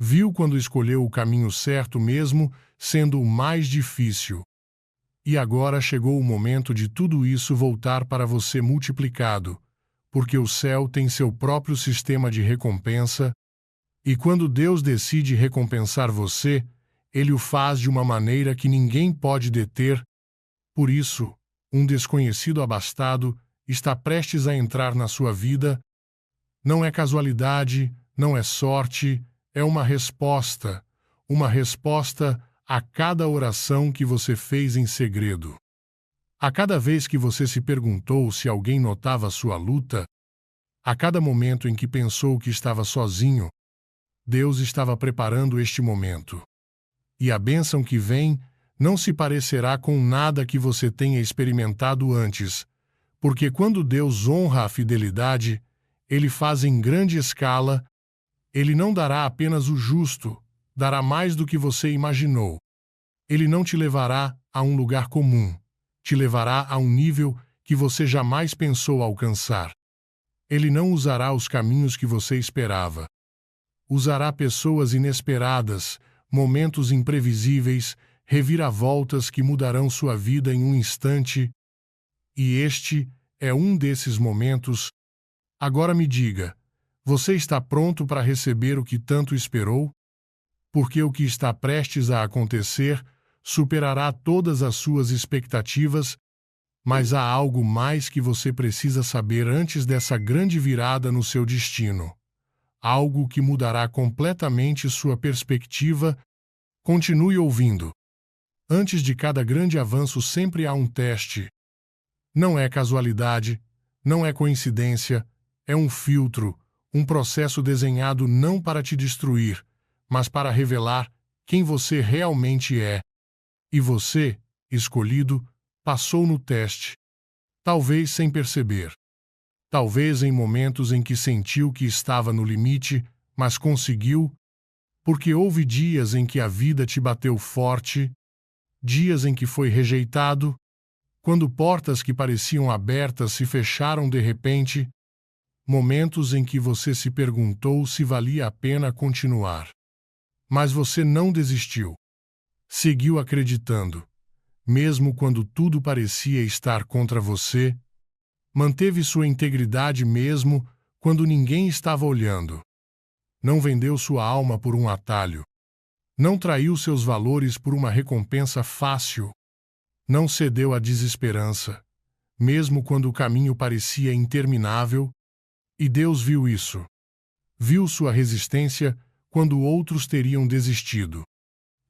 Viu quando escolheu o caminho certo mesmo, sendo o mais difícil. E agora chegou o momento de tudo isso voltar para você multiplicado, porque o céu tem seu próprio sistema de recompensa, e quando Deus decide recompensar você, Ele o faz de uma maneira que ninguém pode deter. Por isso, um desconhecido abastado está prestes a entrar na sua vida. Não é casualidade, não é sorte, é uma resposta a cada oração que você fez em segredo. A cada vez que você se perguntou se alguém notava sua luta, a cada momento em que pensou que estava sozinho, Deus estava preparando este momento. E a bênção que vem não se parecerá com nada que você tenha experimentado antes, porque quando Deus honra a fidelidade, Ele faz em grande escala. Ele não dará apenas o justo, dará mais do que você imaginou. Ele não te levará a um lugar comum, te levará a um nível que você jamais pensou alcançar. Ele não usará os caminhos que você esperava. Usará pessoas inesperadas, momentos imprevisíveis, reviravoltas que mudarão sua vida em um instante. E este é um desses momentos. Agora me diga, você está pronto para receber o que tanto esperou? Porque o que está prestes a acontecer superará todas as suas expectativas, mas há algo mais que você precisa saber antes dessa grande virada no seu destino. Algo que mudará completamente sua perspectiva. Continue ouvindo. Antes de cada grande avanço sempre há um teste. Não é casualidade, não é coincidência, é um filtro, um processo desenhado não para te destruir, mas para revelar quem você realmente é. E você, escolhido, passou no teste. Talvez sem perceber. Talvez em momentos em que sentiu que estava no limite, mas conseguiu, porque houve dias em que a vida te bateu forte, dias em que foi rejeitado, quando portas que pareciam abertas se fecharam de repente, momentos em que você se perguntou se valia a pena continuar. Mas você não desistiu. Seguiu acreditando. Mesmo quando tudo parecia estar contra você, manteve sua integridade mesmo quando ninguém estava olhando. Não vendeu sua alma por um atalho. Não traiu seus valores por uma recompensa fácil. Não cedeu à desesperança, mesmo quando o caminho parecia interminável. E Deus viu isso. Viu sua resistência quando outros teriam desistido.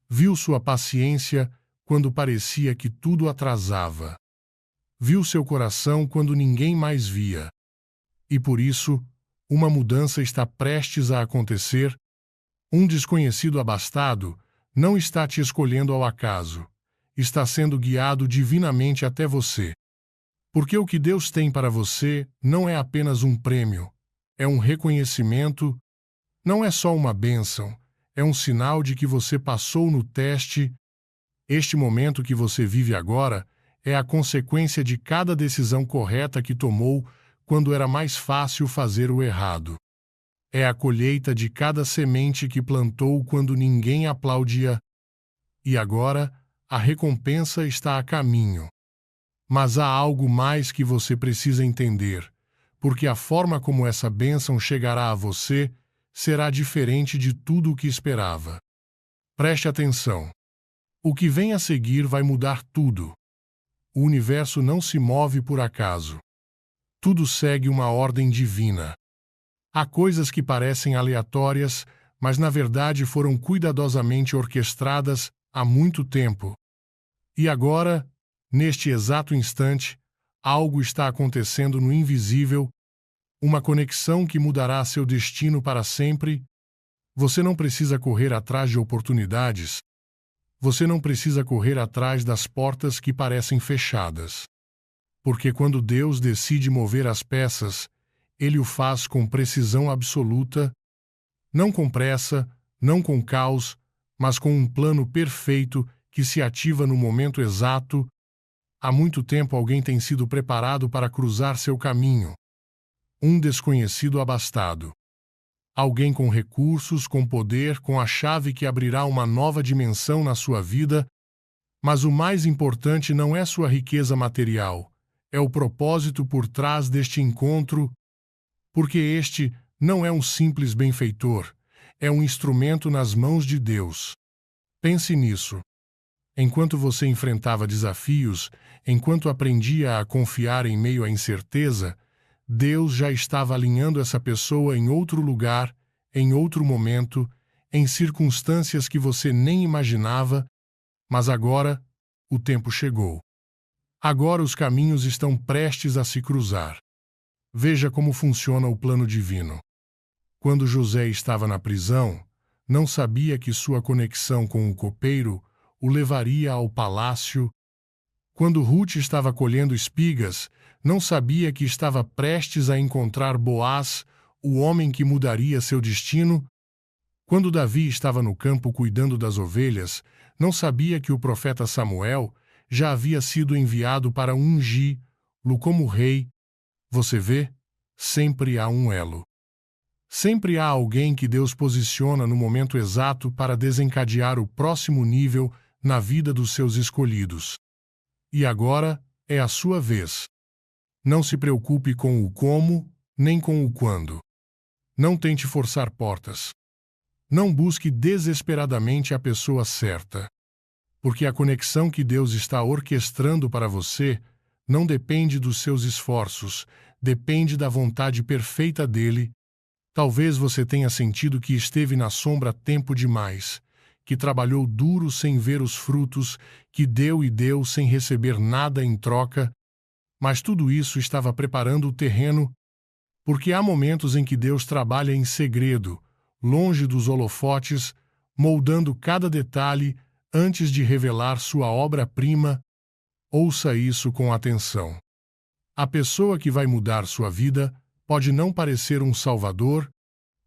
Viu sua paciência quando parecia que tudo atrasava. Viu seu coração quando ninguém mais via. E por isso, uma mudança está prestes a acontecer. Um desconhecido abastado não está te escolhendo ao acaso. Está sendo guiado divinamente até você. Porque o que Deus tem para você não é apenas um prêmio, é um reconhecimento, não é só uma bênção, é um sinal de que você passou no teste. Este momento que você vive agora é a consequência de cada decisão correta que tomou quando era mais fácil fazer o errado. É a colheita de cada semente que plantou quando ninguém aplaudia. E agora, a recompensa está a caminho. Mas há algo mais que você precisa entender, porque a forma como essa bênção chegará a você será diferente de tudo o que esperava. Preste atenção. O que vem a seguir vai mudar tudo. O universo não se move por acaso. Tudo segue uma ordem divina. Há coisas que parecem aleatórias, mas na verdade foram cuidadosamente orquestradas há muito tempo. E agora, neste exato instante, algo está acontecendo no invisível, uma conexão que mudará seu destino para sempre. Você não precisa correr atrás de oportunidades. Você não precisa correr atrás das portas que parecem fechadas. Porque quando Deus decide mover as peças, Ele o faz com precisão absoluta, não com pressa, não com caos, mas com um plano perfeito que se ativa no momento exato. Há muito tempo alguém tem sido preparado para cruzar seu caminho. Um desconhecido abastado. alguém com recursos, com poder, com a chave que abrirá uma nova dimensão na sua vida. Mas o mais importante não é sua riqueza material, é o propósito por trás deste encontro, porque este não é um simples benfeitor, é um instrumento nas mãos de Deus. Pense nisso. Enquanto você enfrentava desafios, enquanto aprendia a confiar em meio à incerteza, Deus já estava alinhando essa pessoa em outro lugar, em outro momento, em circunstâncias que você nem imaginava, mas agora o tempo chegou. Agora os caminhos estão prestes a se cruzar. Veja como funciona o plano divino. Quando José estava na prisão, não sabia que sua conexão com o copeiro o levaria ao palácio. Quando Ruth estava colhendo espigas, não sabia que estava prestes a encontrar Boaz, o homem que mudaria seu destino. Quando Davi estava no campo cuidando das ovelhas, não sabia que o profeta Samuel já havia sido enviado para ungir-lo como rei. Você vê? Sempre há um elo. Sempre há alguém que Deus posiciona no momento exato para desencadear o próximo nível na vida dos seus escolhidos. E agora é a sua vez. Não se preocupe com o como, nem com o quando. Não tente forçar portas. Não busque desesperadamente a pessoa certa. Porque a conexão que Deus está orquestrando para você não depende dos seus esforços, depende da vontade perfeita dele. Talvez você tenha sentido que esteve na sombra tempo demais, que trabalhou duro sem ver os frutos, que deu e deu sem receber nada em troca, mas tudo isso estava preparando o terreno, porque há momentos em que Deus trabalha em segredo, longe dos holofotes, moldando cada detalhe antes de revelar sua obra-prima. Ouça isso com atenção. A pessoa que vai mudar sua vida pode não parecer um salvador,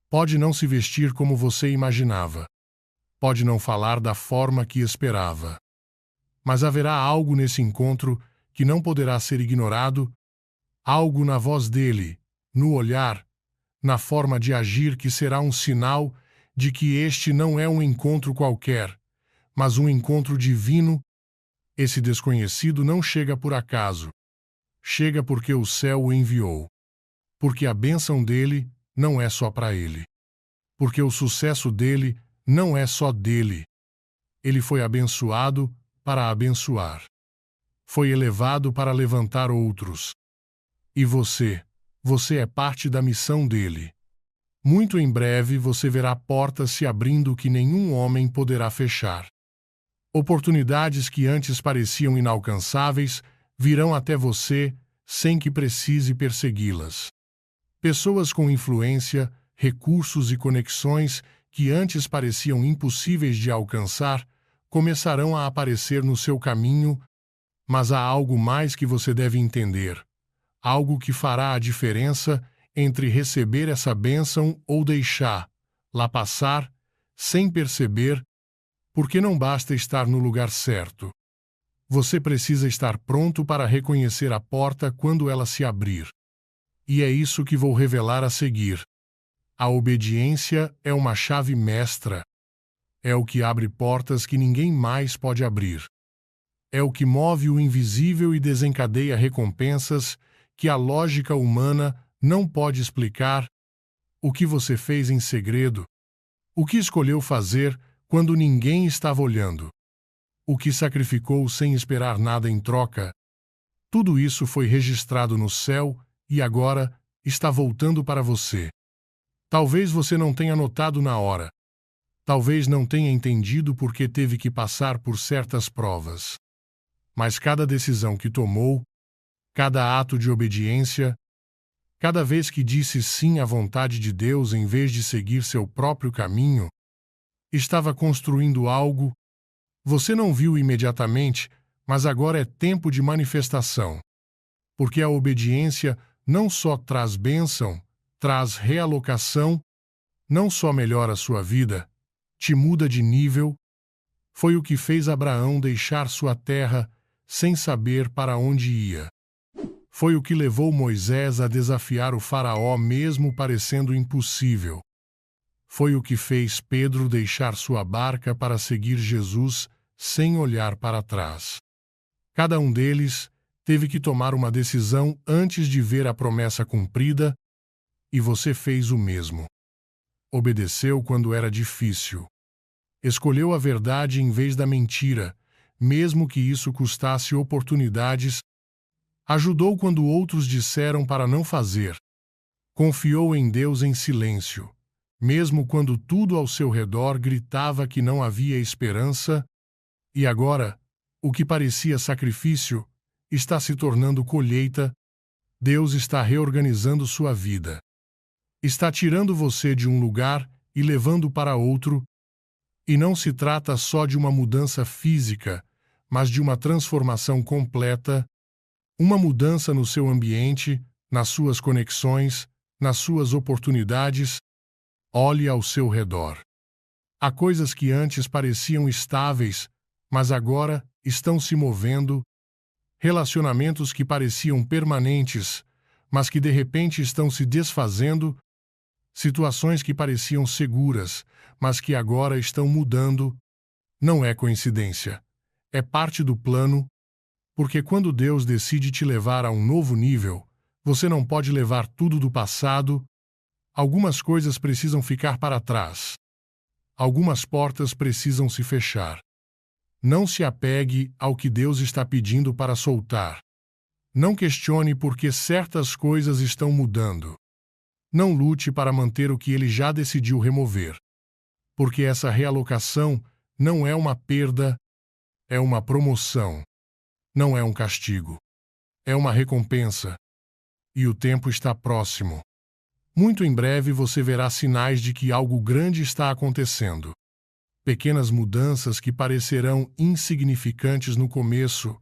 pode não se vestir como você imaginava, pode não falar da forma que esperava. Mas haverá algo nesse encontro que não poderá ser ignorado, algo na voz dele, no olhar, na forma de agir que será um sinal de que este não é um encontro qualquer, mas um encontro divino. Esse desconhecido não chega por acaso. Chega porque o céu o enviou. Porque a bênção dele não é só para ele. Porque o sucesso dele não é só dele. Ele foi abençoado para abençoar. Foi elevado para levantar outros. E você é parte da missão dele. Muito em breve você verá portas se abrindo que nenhum homem poderá fechar. Oportunidades que antes pareciam inalcançáveis virão até você sem que precise persegui-las. Pessoas com influência, recursos e conexões que antes pareciam impossíveis de alcançar começarão a aparecer no seu caminho, mas há algo mais que você deve entender, algo que fará a diferença entre receber essa bênção ou deixá-la passar sem perceber. Porque não basta estar no lugar certo. Você precisa estar pronto para reconhecer a porta quando ela se abrir. E é isso que vou revelar a seguir. A obediência é uma chave mestra. É o que abre portas que ninguém mais pode abrir. É o que move o invisível e desencadeia recompensas que a lógica humana não pode explicar. O que você fez em segredo? O que escolheu fazer quando ninguém estava olhando? O que sacrificou sem esperar nada em troca? Tudo isso foi registrado no céu e agora está voltando para você. Talvez você não tenha notado na hora. Talvez não tenha entendido por que teve que passar por certas provas. Mas cada decisão que tomou, cada ato de obediência, cada vez que disse sim à vontade de Deus em vez de seguir seu próprio caminho, estava construindo algo. Você não viu imediatamente, mas agora é tempo de manifestação. Porque a obediência não só traz bênção, traz realocação, não só melhora sua vida, te muda de nível. Foi o que fez Abraão deixar sua terra sem saber para onde ia. Foi o que levou Moisés a desafiar o faraó mesmo parecendo impossível. Foi o que fez Pedro deixar sua barca para seguir Jesus sem olhar para trás. Cada um deles teve que tomar uma decisão antes de ver a promessa cumprida, e você fez o mesmo. Obedeceu quando era difícil. Escolheu a verdade em vez da mentira, mesmo que isso custasse oportunidades. Ajudou quando outros disseram para não fazer. Confiou em Deus em silêncio, mesmo quando tudo ao seu redor gritava que não havia esperança. E agora, o que parecia sacrifício está se tornando colheita. Deus está reorganizando sua vida. Está tirando você de um lugar e levando para outro. E não se trata só de uma mudança física, mas de uma transformação completa, uma mudança no seu ambiente, nas suas conexões, nas suas oportunidades. Olhe ao seu redor. Há coisas que antes pareciam estáveis, mas agora estão se movendo. Relacionamentos que pareciam permanentes, mas que de repente estão se desfazendo. Situações que pareciam seguras, mas que agora estão mudando. Não é coincidência. É parte do plano, porque quando Deus decide te levar a um novo nível, você não pode levar tudo do passado. Algumas coisas precisam ficar para trás. Algumas portas precisam se fechar. Não se apegue ao que Deus está pedindo para soltar. Não questione por que certas coisas estão mudando. Não lute para manter o que Ele já decidiu remover. Porque essa realocação não é uma perda, é uma promoção. Não é um castigo. É uma recompensa. E o tempo está próximo. Muito em breve você verá sinais de que algo grande está acontecendo. Pequenas mudanças que parecerão insignificantes no começo,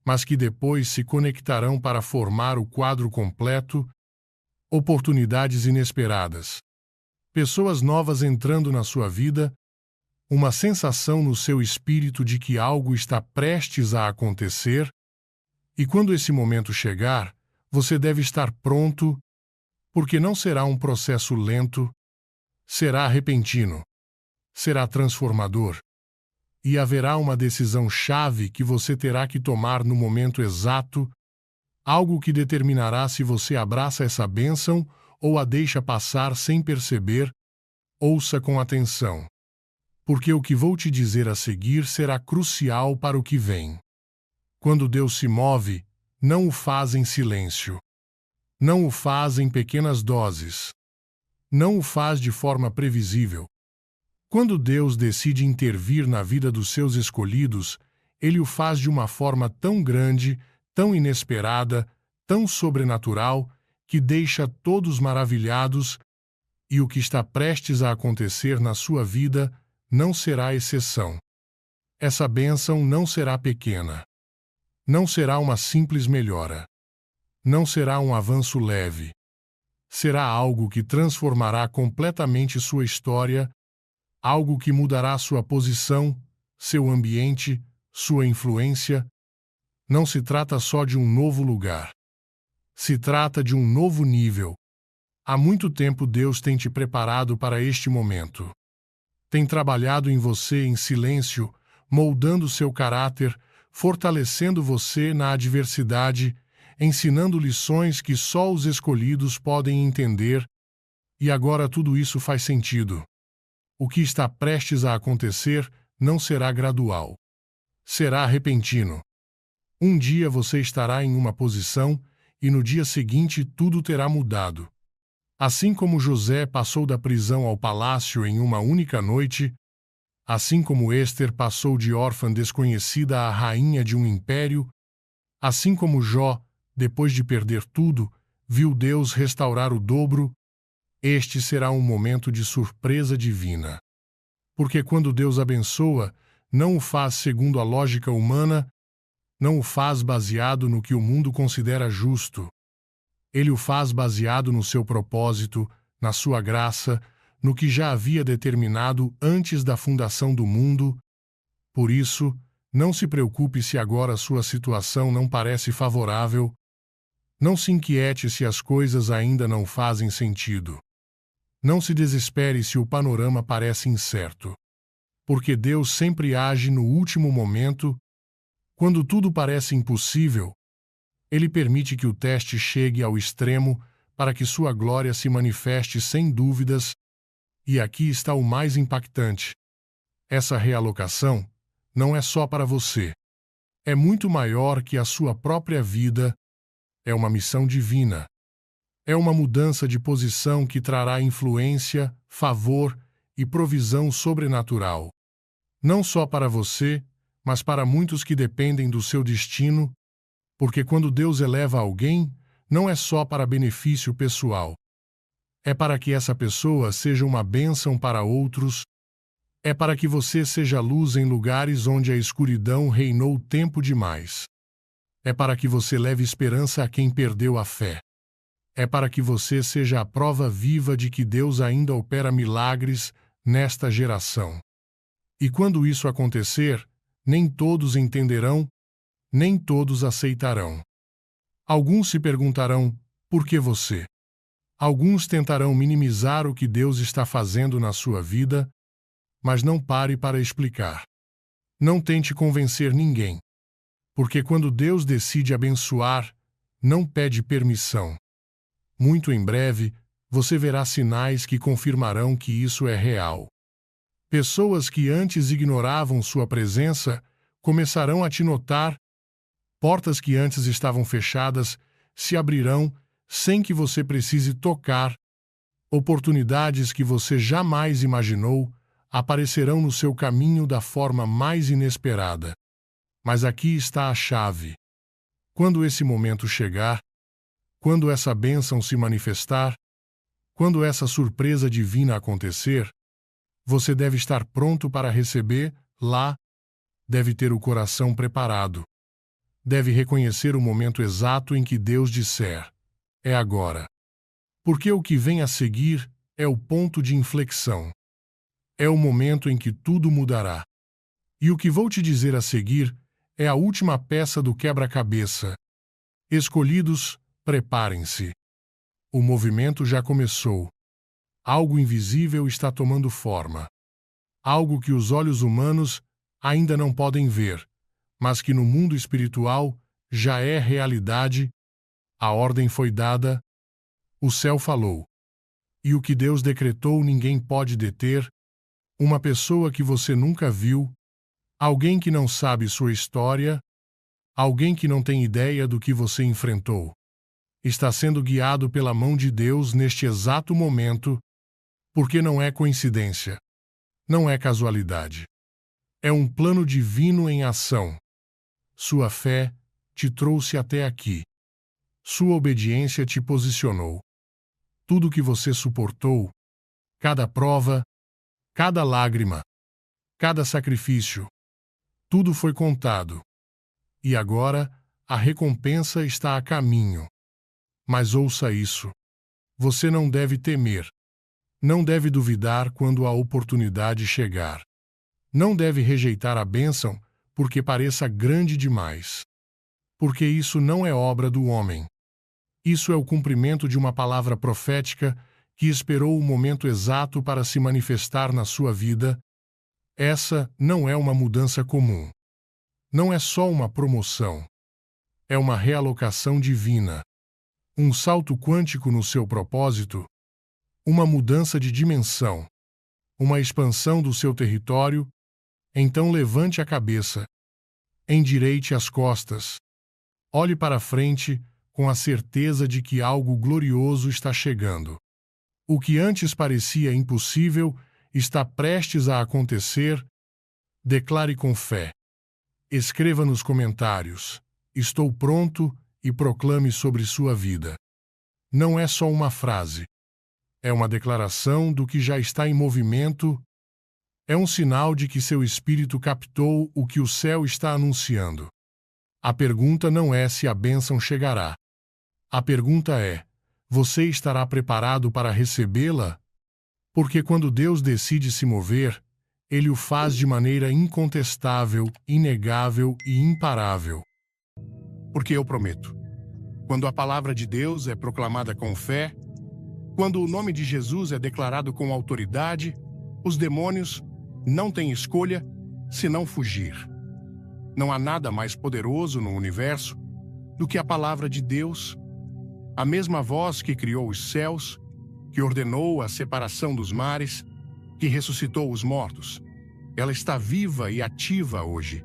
mas que depois se conectarão para formar o quadro completo. Oportunidades inesperadas. Pessoas novas entrando na sua vida. Uma sensação no seu espírito de que algo está prestes a acontecer. E quando esse momento chegar, você deve estar pronto, porque não será um processo lento, será repentino, será transformador. E haverá uma decisão-chave que você terá que tomar no momento exato, algo que determinará se você abraça essa bênção ou a deixa passar sem perceber. Ouça com atenção. Porque o que vou te dizer a seguir será crucial para o que vem. Quando Deus se move, não o faz em silêncio. Não o faz em pequenas doses. Não o faz de forma previsível. Quando Deus decide intervir na vida dos seus escolhidos, Ele o faz de uma forma tão grande, tão inesperada, tão sobrenatural, que deixa todos maravilhados, e o que está prestes a acontecer na sua vida não será exceção. Essa bênção não será pequena. Não será uma simples melhora. Não será um avanço leve. Será algo que transformará completamente sua história, algo que mudará sua posição, seu ambiente, sua influência. Não se trata só de um novo lugar. Se trata de um novo nível. Há muito tempo Deus tem te preparado para este momento. Tem trabalhado em você em silêncio, moldando seu caráter, fortalecendo você na adversidade, ensinando lições que só os escolhidos podem entender. E agora tudo isso faz sentido. O que está prestes a acontecer não será gradual. Será repentino. Um dia você estará em uma posição e no dia seguinte tudo terá mudado. Assim como José passou da prisão ao palácio em uma única noite, assim como Ester passou de órfã desconhecida à rainha de um império, assim como Jó, depois de perder tudo, viu Deus restaurar o dobro, este será um momento de surpresa divina. Porque quando Deus abençoa, não o faz segundo a lógica humana, não o faz baseado no que o mundo considera justo. Ele o faz baseado no seu propósito, na sua graça, no que já havia determinado antes da fundação do mundo. Por isso, não se preocupe se agora sua situação não parece favorável. Não se inquiete se as coisas ainda não fazem sentido. Não se desespere se o panorama parece incerto. Porque Deus sempre age no último momento. Quando tudo parece impossível, Ele permite que o teste chegue ao extremo para que sua glória se manifeste sem dúvidas. E aqui está o mais impactante. Essa realocação não é só para você. É muito maior que a sua própria vida. É uma missão divina. É uma mudança de posição que trará influência, favor e provisão sobrenatural. Não só para você, mas para muitos que dependem do seu destino, porque quando Deus eleva alguém, não é só para benefício pessoal. É para que essa pessoa seja uma bênção para outros. É para que você seja luz em lugares onde a escuridão reinou tempo demais. É para que você leve esperança a quem perdeu a fé. É para que você seja a prova viva de que Deus ainda opera milagres nesta geração. E quando isso acontecer, nem todos entenderão, nem todos aceitarão. Alguns se perguntarão, por que você? Alguns tentarão minimizar o que Deus está fazendo na sua vida, mas não pare para explicar. Não tente convencer ninguém. Porque quando Deus decide abençoar, não pede permissão. Muito em breve, você verá sinais que confirmarão que isso é real. Pessoas que antes ignoravam sua presença começarão a te notar. Portas que antes estavam fechadas se abrirão sem que você precise tocar. Oportunidades que você jamais imaginou aparecerão no seu caminho da forma mais inesperada. Mas aqui está a chave. Quando esse momento chegar, quando essa bênção se manifestar, quando essa surpresa divina acontecer, você deve estar pronto para receber, deve ter o coração preparado. Deve reconhecer o momento exato em que Deus disser: é agora. Porque o que vem a seguir é o ponto de inflexão. É o momento em que tudo mudará. E o que vou te dizer a seguir é a última peça do quebra-cabeça. Escolhidos, preparem-se. O movimento já começou. Algo invisível está tomando forma. Algo que os olhos humanos ainda não podem ver, mas que no mundo espiritual já é realidade. A ordem foi dada, o céu falou. E o que Deus decretou ninguém pode deter. Uma pessoa que você nunca viu, alguém que não sabe sua história, alguém que não tem ideia do que você enfrentou, está sendo guiado pela mão de Deus neste exato momento, porque não é coincidência, não é casualidade. É um plano divino em ação. Sua fé te trouxe até aqui. Sua obediência te posicionou. Tudo que você suportou, cada prova, cada lágrima, cada sacrifício, tudo foi contado. E agora, a recompensa está a caminho. Mas ouça isso. Você não deve temer. Não deve duvidar quando a oportunidade chegar. Não deve rejeitar a bênção porque pareça grande demais. Porque isso não é obra do homem. Isso é o cumprimento de uma palavra profética que esperou o momento exato para se manifestar na sua vida. Essa não é uma mudança comum. Não é só uma promoção. É uma realocação divina. Um salto quântico no seu propósito. Uma mudança de dimensão. Uma expansão do seu território. Então levante a cabeça. Endireite as costas. Olhe para frente com a certeza de que algo glorioso está chegando. O que antes parecia impossível está prestes a acontecer. Declare com fé. Escreva nos comentários: estou pronto, e proclame sobre sua vida. Não é só uma frase. É uma declaração do que já está em movimento. É um sinal de que seu espírito captou o que o céu está anunciando. A pergunta não é se a bênção chegará. A pergunta é: você estará preparado para recebê-la? Porque quando Deus decide se mover, Ele o faz de maneira incontestável, inegável e imparável. Porque eu prometo, quando a palavra de Deus é proclamada com fé, Quando o nome de Jesus é declarado com autoridade, os demônios não têm escolha senão fugir. Não há nada mais poderoso no universo do que a palavra de Deus, a mesma voz que criou os céus, que ordenou a separação dos mares, que ressuscitou os mortos. Ela está viva e ativa hoje.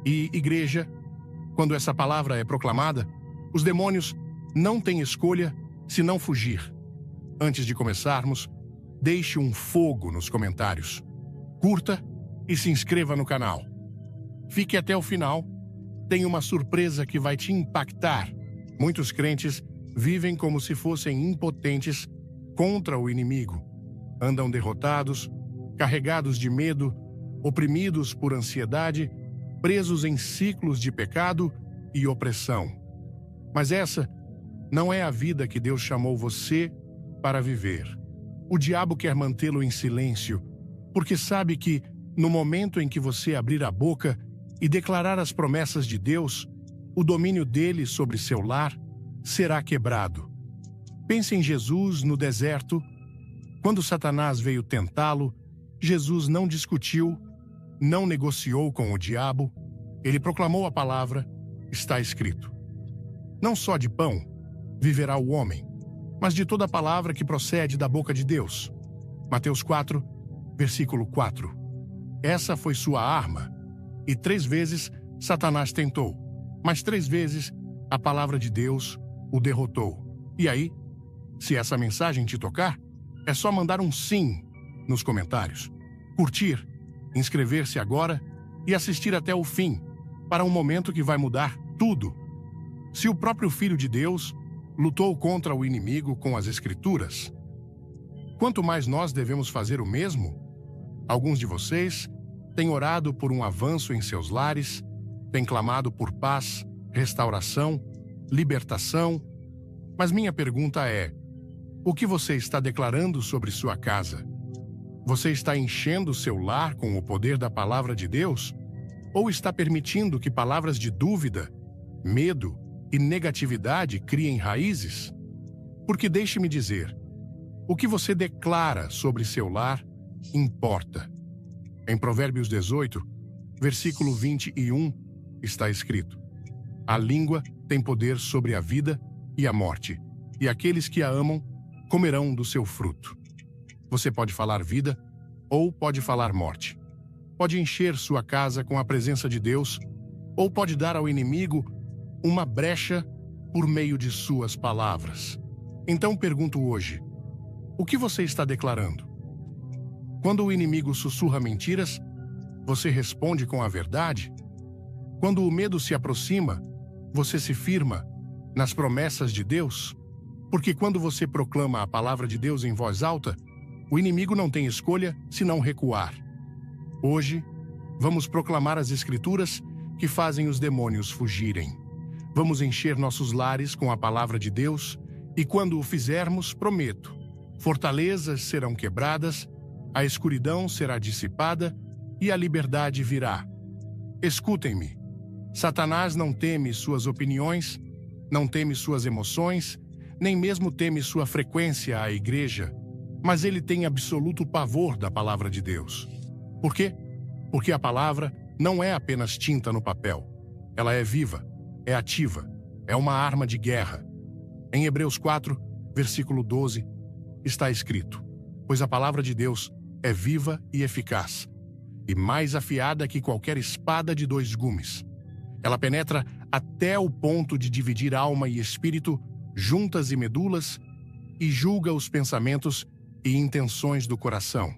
E, igreja, quando essa palavra é proclamada, os demônios não têm escolha senão fugir. Antes de começarmos, deixe um fogo nos comentários. Curta e se inscreva no canal. Fique até o final. Tem uma surpresa que vai te impactar. Muitos crentes vivem como se fossem impotentes contra o inimigo. Andam derrotados, carregados de medo, oprimidos por ansiedade, presos em ciclos de pecado e opressão. Mas essa não é a vida que Deus chamou você para viver. O diabo quer mantê-lo em silêncio, porque sabe que, no momento em que você abrir a boca e declarar as promessas de Deus, o domínio dele sobre seu lar será quebrado. Pense em Jesus no deserto. Quando Satanás veio tentá-lo, Jesus não discutiu, não negociou com o diabo. Ele proclamou a palavra, está escrito. Não só de pão viverá o homem, mas de toda a palavra que procede da boca de Deus. Mateus 4, versículo 4. Essa foi sua arma. E 3 vezes Satanás tentou, mas 3 vezes a palavra de Deus o derrotou. E aí, se essa mensagem te tocar, é só mandar um sim nos comentários, curtir, inscrever-se agora e assistir até o fim, para um momento que vai mudar tudo. Se o próprio Filho de Deus lutou contra o inimigo com as Escrituras, quanto mais nós devemos fazer o mesmo? Alguns de vocês têm orado por um avanço em seus lares, têm clamado por paz, restauração, libertação. Mas minha pergunta é: o que você está declarando sobre sua casa? Você está enchendo seu lar com o poder da palavra de Deus? Ou está permitindo que palavras de dúvida, medo e negatividade criem raízes? Porque deixe-me dizer, o que você declara sobre seu lar importa. Em Provérbios 18, versículo 21, está escrito: a língua tem poder sobre a vida e a morte, e aqueles que a amam comerão do seu fruto. Você pode falar vida ou pode falar morte. Pode encher sua casa com a presença de Deus ou pode dar ao inimigo uma brecha por meio de suas palavras. Então pergunto hoje, o que você está declarando? Quando o inimigo sussurra mentiras, você responde com a verdade? Quando o medo se aproxima, você se firma nas promessas de Deus? Porque quando você proclama a palavra de Deus em voz alta, o inimigo não tem escolha senão recuar. Hoje, vamos proclamar as Escrituras que fazem os demônios fugirem. Vamos encher nossos lares com a palavra de Deus e quando o fizermos, prometo, fortalezas serão quebradas, a escuridão será dissipada e a liberdade virá. Escutem-me. Satanás não teme suas opiniões, não teme suas emoções, nem mesmo teme sua frequência à igreja, mas ele tem absoluto pavor da palavra de Deus. Por quê? Porque a palavra não é apenas tinta no papel. Ela é viva, é ativa, é uma arma de guerra. Em Hebreus 4, versículo 12, está escrito: pois a palavra de Deus é viva e eficaz, e mais afiada que qualquer espada de 2 gumes. Ela penetra até o ponto de dividir alma e espírito, juntas e medulas, e julga os pensamentos e intenções do coração.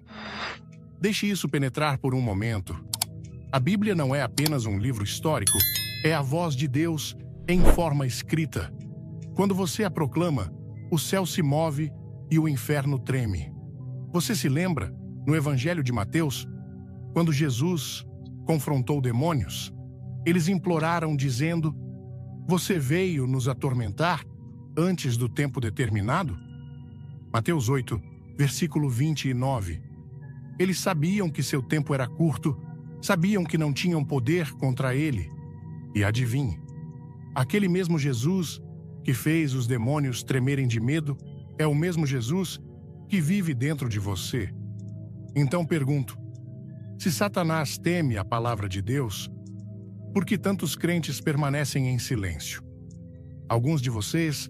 Deixe isso penetrar por um momento. A Bíblia não é apenas um livro histórico, é a voz de Deus em forma escrita. Quando você a proclama, o céu se move e o inferno treme. Você se lembra, no Evangelho de Mateus, quando Jesus confrontou demônios? Eles imploraram dizendo: você veio nos atormentar antes do tempo determinado? Mateus 8, versículo 29. Eles sabiam que seu tempo era curto, sabiam que não tinham poder contra ele. E adivinhe, aquele mesmo Jesus que fez os demônios tremerem de medo, É o mesmo Jesus que vive dentro de você. Então pergunto: se Satanás teme a palavra de Deus, por que tantos crentes permanecem em silêncio? Alguns de vocês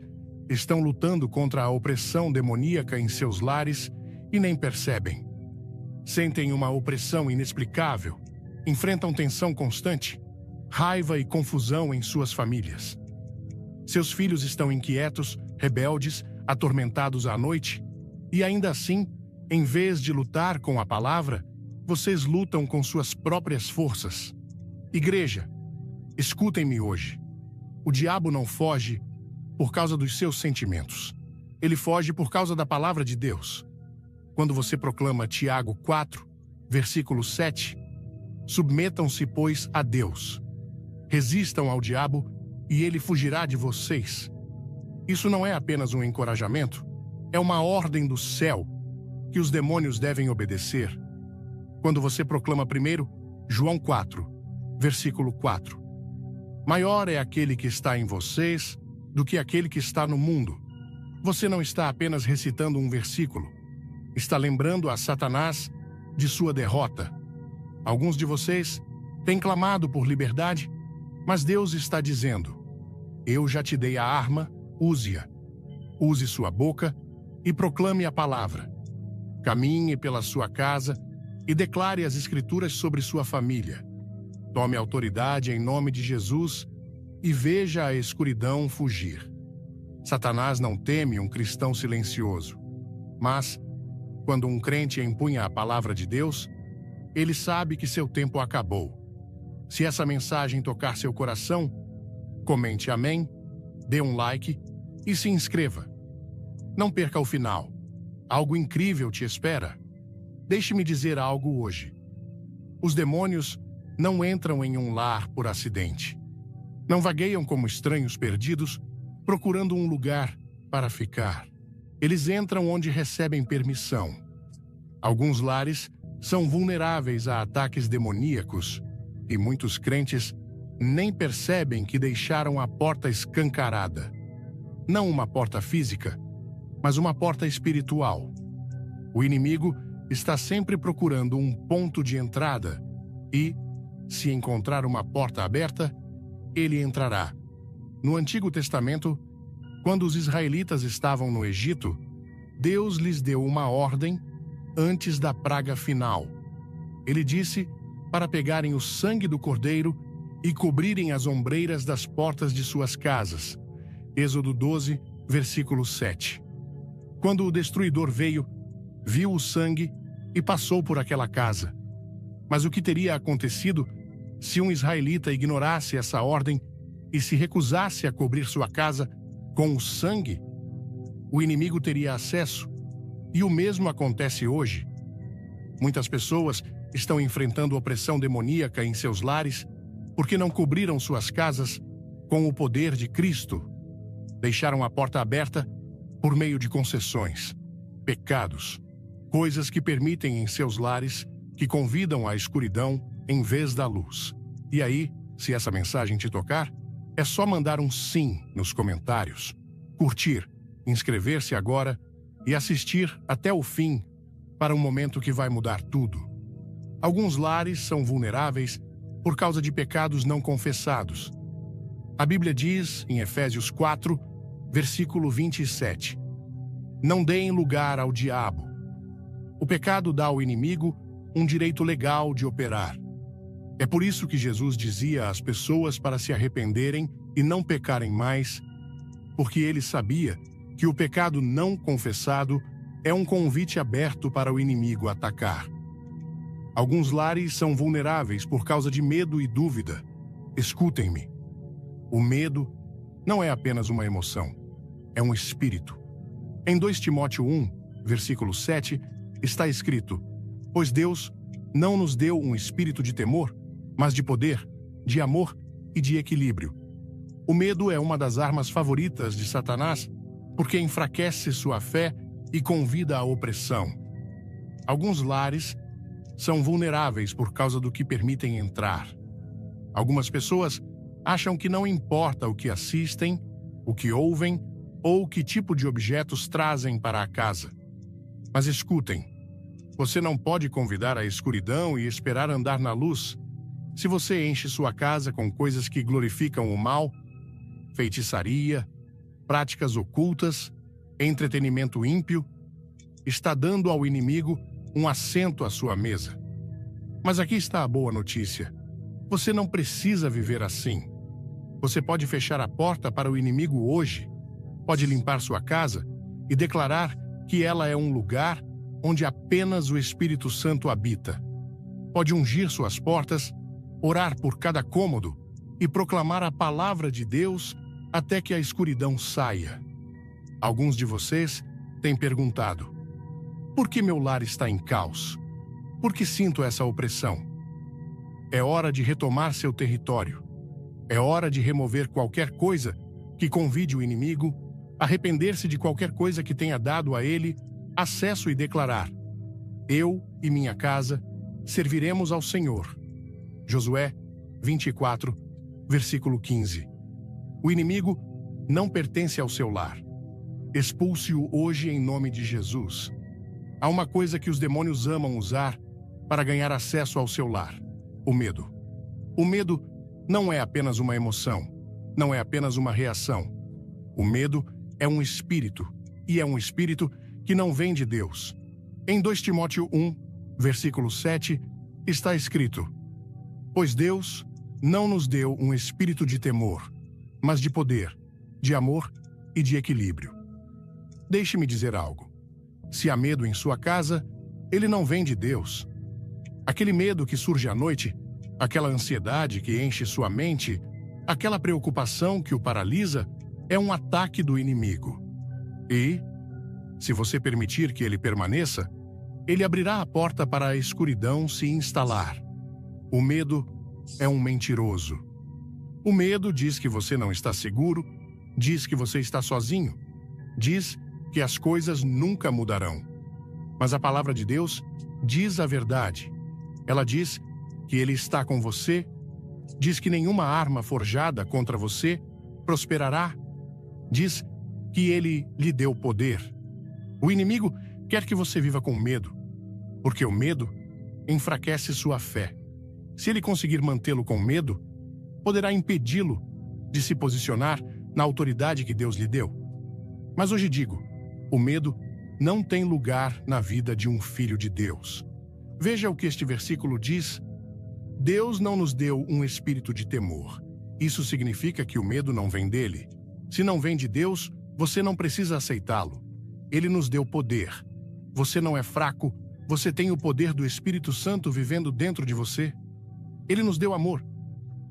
estão lutando contra a opressão demoníaca em seus lares e nem percebem. Sentem uma opressão inexplicável, enfrentam tensão constante, raiva e confusão em suas famílias. Seus filhos estão inquietos, rebeldes, atormentados à noite, e ainda assim, em vez de lutar com a palavra, vocês lutam com suas próprias forças. Igreja, escutem-me hoje. O diabo não foge por causa dos seus sentimentos. Ele foge por causa da palavra de Deus. Quando você proclama Tiago 4, versículo 7, submetam-se, pois, a Deus. Resistam ao diabo e ele fugirá de vocês. Isso não é apenas um encorajamento, é uma ordem do céu que os demônios devem obedecer. Quando você proclama primeiro João 4, versículo 4. Maior é aquele que está em vocês do que aquele que está no mundo. Você não está apenas recitando um versículo, está lembrando a Satanás de sua derrota. Alguns de vocês têm clamado por liberdade, mas Deus está dizendo: eu já te dei a arma, use-a. Use sua boca e proclame a palavra. Caminhe pela sua casa e declare as Escrituras sobre sua família. Tome autoridade em nome de Jesus e veja a escuridão fugir. Satanás não teme um cristão silencioso, mas, quando um crente empunha a palavra de Deus, ele sabe que seu tempo acabou. Se essa mensagem tocar seu coração, comente amém, dê um like e se inscreva. Não perca o final. Algo incrível te espera. Deixe-me dizer algo hoje. Os demônios não entram em um lar por acidente. Não vagueiam como estranhos perdidos, procurando um lugar para ficar. Eles entram onde recebem permissão. Alguns lares são vulneráveis a ataques demoníacos e muitos crentes nem percebem que deixaram a porta escancarada. Não uma porta física, mas uma porta espiritual. O inimigo está sempre procurando um ponto de entrada e, se encontrar uma porta aberta, ele entrará. No Antigo Testamento, quando os israelitas estavam no Egito, Deus lhes deu uma ordem antes da praga final. Ele disse para pegarem o sangue do cordeiro e cobrirem as ombreiras das portas de suas casas. Êxodo 12, versículo 7. Quando o destruidor veio, viu o sangue e passou por aquela casa. Mas o que teria acontecido se um israelita ignorasse essa ordem e se recusasse a cobrir sua casa com o sangue? O inimigo teria acesso, e o mesmo acontece hoje. Muitas pessoas estão enfrentando opressão demoníaca em seus lares porque não cobriram suas casas com o poder de Cristo. Deixaram a porta aberta por meio de concessões, pecados, coisas que permitem em seus lares, que convidam à escuridão em vez da luz. E aí, se essa mensagem te tocar, é só mandar um sim nos comentários, curtir, inscrever-se agora e assistir até o fim para um momento que vai mudar tudo. Alguns lares são vulneráveis por causa de pecados não confessados. A Bíblia diz, em Efésios 4, versículo 27, não deem lugar ao diabo. O pecado dá ao inimigo um direito legal de operar. É por isso que Jesus dizia às pessoas para se arrependerem e não pecarem mais, porque ele sabia que o pecado não confessado é um convite aberto para o inimigo atacar. Alguns lares são vulneráveis por causa de medo e dúvida. Escutem-me. O medo não é apenas uma emoção, é um espírito. Em 2 Timóteo 1, versículo 7, está escrito: pois Deus não nos deu um espírito de temor, mas de poder, de amor e de equilíbrio. O medo é uma das armas favoritas de Satanás, porque enfraquece sua fé e convida à opressão. Alguns lares são vulneráveis por causa do que permitem entrar. Algumas pessoas acham que não importa o que assistem, o que ouvem ou que tipo de objetos trazem para a casa. Mas escutem, você não pode convidar a escuridão e esperar andar na luz. Se você enche sua casa com coisas que glorificam o mal, feitiçaria, práticas ocultas, entretenimento ímpio, está dando ao inimigo um assento à sua mesa. Mas aqui está a boa notícia. Você não precisa viver assim. Você pode fechar a porta para o inimigo hoje, pode limpar sua casa e declarar que ela é um lugar onde apenas o Espírito Santo habita. Pode ungir suas portas, orar por cada cômodo e proclamar a palavra de Deus até que a escuridão saia. Alguns de vocês têm perguntado: por que meu lar está em caos? Por que sinto essa opressão? É hora de retomar seu território. É hora de remover qualquer coisa que convide o inimigo, arrepender-se de qualquer coisa que tenha dado a ele acesso e declarar: eu e minha casa serviremos ao Senhor. Josué 24, versículo 15. O inimigo não pertence ao seu lar. Expulse-o hoje em nome de Jesus. Há uma coisa que os demônios amam usar para ganhar acesso ao seu lar: o medo. O medo não é apenas uma emoção, não é apenas uma reação. O medo é um espírito, e é um espírito que não vem de Deus. Em 2 Timóteo 1, versículo 7, está escrito: pois Deus não nos deu um espírito de temor, mas de poder, de amor e de equilíbrio. Deixe-me dizer algo. Se há medo em sua casa, ele não vem de Deus. Aquele medo que surge à noite, aquela ansiedade que enche sua mente, aquela preocupação que o paralisa, é um ataque do inimigo. E, se você permitir que ele permaneça, ele abrirá a porta para a escuridão se instalar. O medo é um mentiroso. O medo diz que você não está seguro, diz que você está sozinho, diz que as coisas nunca mudarão. Mas a palavra de Deus diz a verdade. Ela diz que Ele está com você, diz que nenhuma arma forjada contra você prosperará, diz que Ele lhe deu poder. O inimigo quer que você viva com medo, porque o medo enfraquece sua fé. Se ele conseguir mantê-lo com medo, poderá impedi-lo de se posicionar na autoridade que Deus lhe deu. Mas hoje digo, o medo não tem lugar na vida de um filho de Deus. Veja o que este versículo diz: Deus não nos deu um espírito de temor. Isso significa que o medo não vem dele. Se não vem de Deus, você não precisa aceitá-lo. Ele nos deu poder. Você não é fraco, você tem o poder do Espírito Santo vivendo dentro de você. Ele nos deu amor.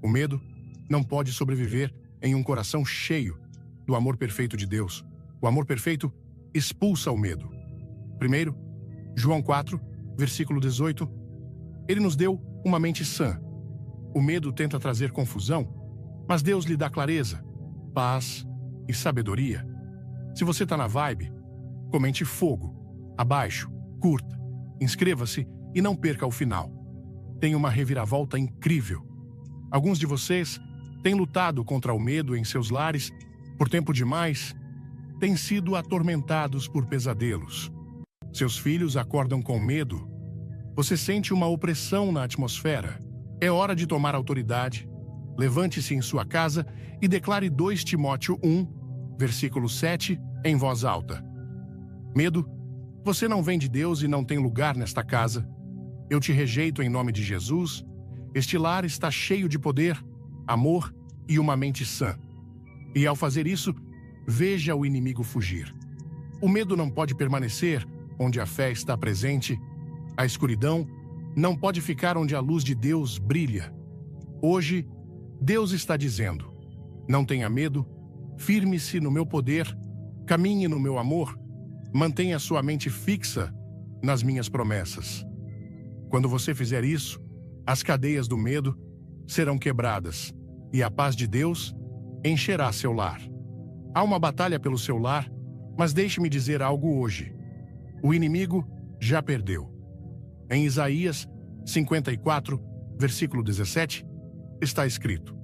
O medo não pode sobreviver em um coração cheio do amor perfeito de Deus. O amor perfeito expulsa o medo. Primeiro, João 4, versículo 18. Ele nos deu uma mente sã. O medo tenta trazer confusão, mas Deus lhe dá clareza, paz e sabedoria. Se você está na vibe, comente fogo, abaixo, curta, inscreva-se e não perca o final. Tem uma reviravolta incrível. Alguns de vocês têm lutado contra o medo em seus lares por tempo demais, têm sido atormentados por pesadelos. Seus filhos acordam com medo. Você sente uma opressão na atmosfera. É hora de tomar autoridade. Levante-se em sua casa e declare 2 Timóteo 1, versículo 7, em voz alta. Medo, você não vem de Deus e não tem lugar nesta casa. Eu te rejeito em nome de Jesus. Este lar está cheio de poder, amor e uma mente sã. E ao fazer isso, veja o inimigo fugir. O medo não pode permanecer onde a fé está presente. A escuridão não pode ficar onde a luz de Deus brilha. Hoje, Deus está dizendo: não tenha medo, firme-se no meu poder, caminhe no meu amor, mantenha sua mente fixa nas minhas promessas. Quando você fizer isso, as cadeias do medo serão quebradas e a paz de Deus encherá seu lar. Há uma batalha pelo seu lar, mas deixe-me dizer algo hoje. O inimigo já perdeu. Em Isaías 54, versículo 17, está escrito: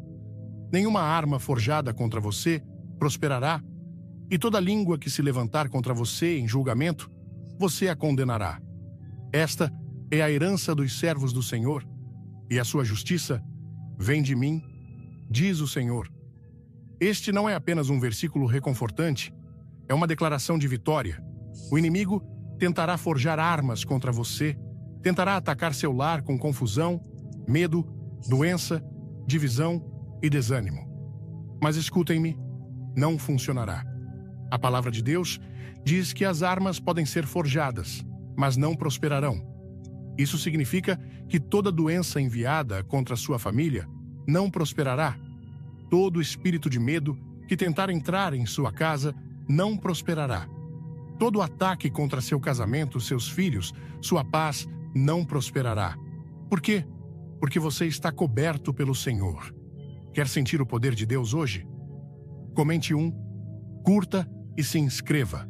nenhuma arma forjada contra você prosperará, E toda língua que se levantar contra você em julgamento, você a condenará. Esta é a herança dos servos do Senhor, e a sua justiça vem de mim, diz o Senhor. Este não é apenas um versículo reconfortante, é uma declaração de vitória. O inimigo tentará forjar armas contra você, tentará atacar seu lar com confusão, medo, doença, divisão e desânimo. Mas escutem-me, não funcionará. A palavra de Deus diz que as armas podem ser forjadas, mas não prosperarão. Isso significa que toda doença enviada contra sua família não prosperará. Todo espírito de medo que tentar entrar em sua casa não prosperará. Todo ataque contra seu casamento, seus filhos, sua paz não prosperará. Por quê? Porque você está coberto pelo Senhor. Quer sentir o poder de Deus hoje? Comente curta e se inscreva.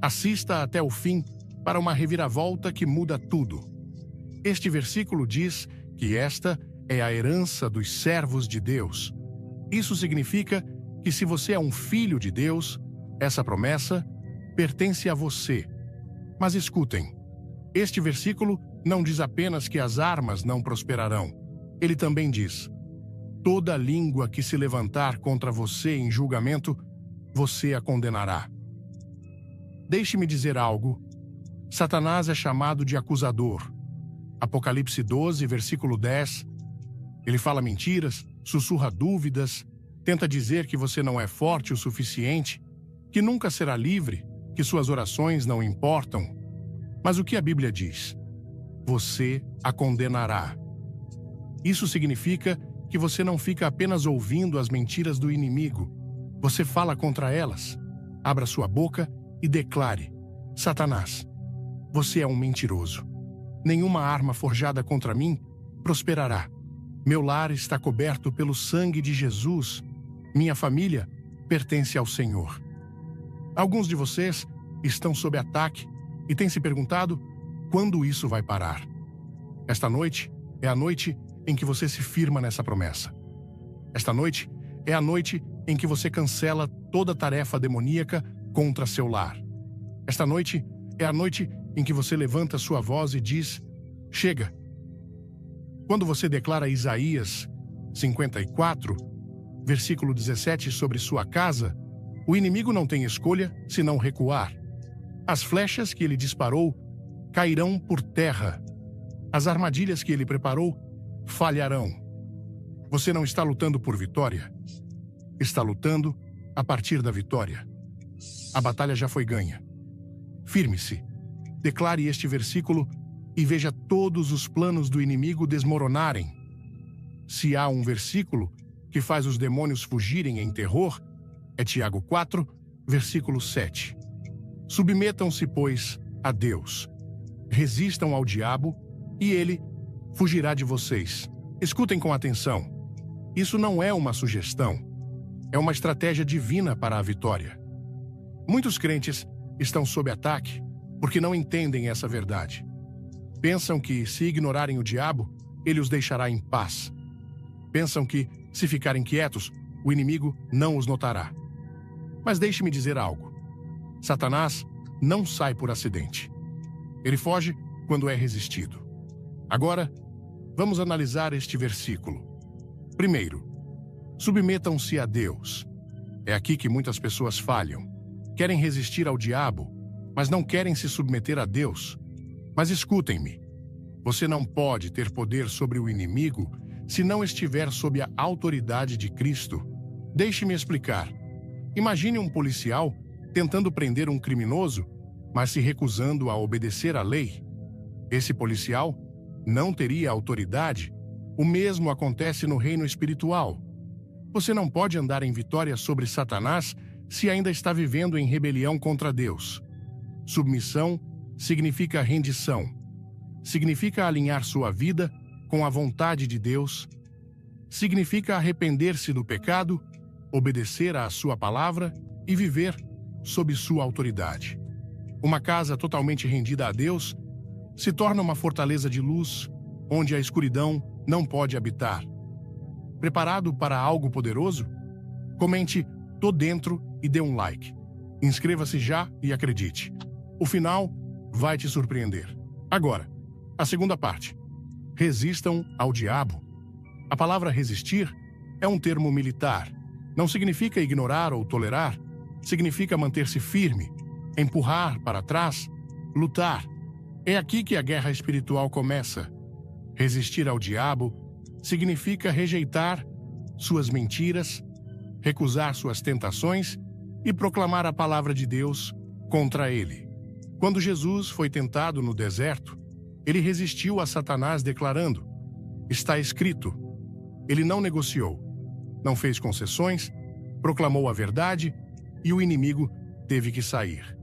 Assista até o fim para uma reviravolta que muda tudo. Este versículo diz que esta é a herança dos servos de Deus. Isso significa que se você é um filho de Deus, essa promessa pertence a você. Mas escutem, este versículo não diz apenas que as armas não prosperarão. Ele também diz: toda língua que se levantar contra você em julgamento, você a condenará. Deixe-me dizer algo. Satanás é chamado de acusador. Apocalipse 12, versículo 10. Ele fala mentiras, sussurra dúvidas, tenta dizer que você não é forte o suficiente, que nunca será livre, que suas orações não importam. Mas o que a Bíblia diz? Você a condenará. Isso significa que você não fica apenas ouvindo as mentiras do inimigo. Você fala contra elas. Abra sua boca e declare: Satanás, você é um mentiroso. Nenhuma arma forjada contra mim prosperará. Meu lar está coberto pelo sangue de Jesus. Minha família pertence ao Senhor. Alguns de vocês estão sob ataque e têm se perguntado quando isso vai parar. Esta noite é a noite em que você se firma nessa promessa. Esta noite é a noite em que você cancela toda tarefa demoníaca contra seu lar. Esta noite é a noite em que você levanta sua voz e diz: chega. Quando você declara Isaías 54, versículo 17 sobre sua casa, o inimigo não tem escolha senão recuar. As flechas que ele disparou cairão por terra. As armadilhas que ele preparou falharão. Você não está lutando por vitória. Está lutando a partir da vitória. A batalha já foi ganha. Firme-se. Declare este versículo e veja todos os planos do inimigo desmoronarem. Se há um versículo que faz os demônios fugirem em terror, é Tiago 4, versículo 7. Submetam-se, pois, a Deus. Resistam ao diabo e ele fugirá de vocês. Escutem com atenção. Isso não é uma sugestão. É uma estratégia divina para a vitória. Muitos crentes estão sob ataque porque não entendem essa verdade. Pensam que, se ignorarem o diabo, ele os deixará em paz. Pensam que, se ficarem quietos, o inimigo não os notará. Mas deixe-me dizer algo. Satanás não sai por acidente. Ele foge quando é resistido. Agora, vamos analisar este versículo. Primeiro, submetam-se a Deus. É aqui que muitas pessoas falham. Querem resistir ao diabo, mas não querem se submeter a Deus. Mas escutem-me. Você não pode ter poder sobre o inimigo se não estiver sob a autoridade de Cristo. Deixe-me explicar. Imagine um policial tentando prender um criminoso, mas se recusando a obedecer à lei. Esse policial não teria autoridade. O mesmo acontece no reino espiritual. Você não pode andar em vitória sobre Satanás se ainda está vivendo em rebelião contra Deus. Submissão significa rendição. Significa alinhar sua vida com a vontade de Deus. Significa arrepender-se do pecado, obedecer à sua palavra e viver sob sua autoridade. Uma casa totalmente rendida a Deus se torna uma fortaleza de luz onde a escuridão não pode habitar. Preparado para algo poderoso? Comente "tô dentro" e dê um like. Inscreva-se já e acredite. O final vai te surpreender. Agora, a segunda parte. Resistam ao diabo. A palavra resistir é um termo militar. Não significa ignorar ou tolerar. Significa manter-se firme, empurrar para trás, lutar. É aqui que a guerra espiritual começa. Resistir ao diabo significa rejeitar suas mentiras, recusar suas tentações e proclamar a palavra de Deus contra ele. Quando Jesus foi tentado no deserto, ele resistiu a Satanás declarando: "Está escrito." Ele não negociou, não fez concessões, proclamou a verdade e o inimigo teve que sair.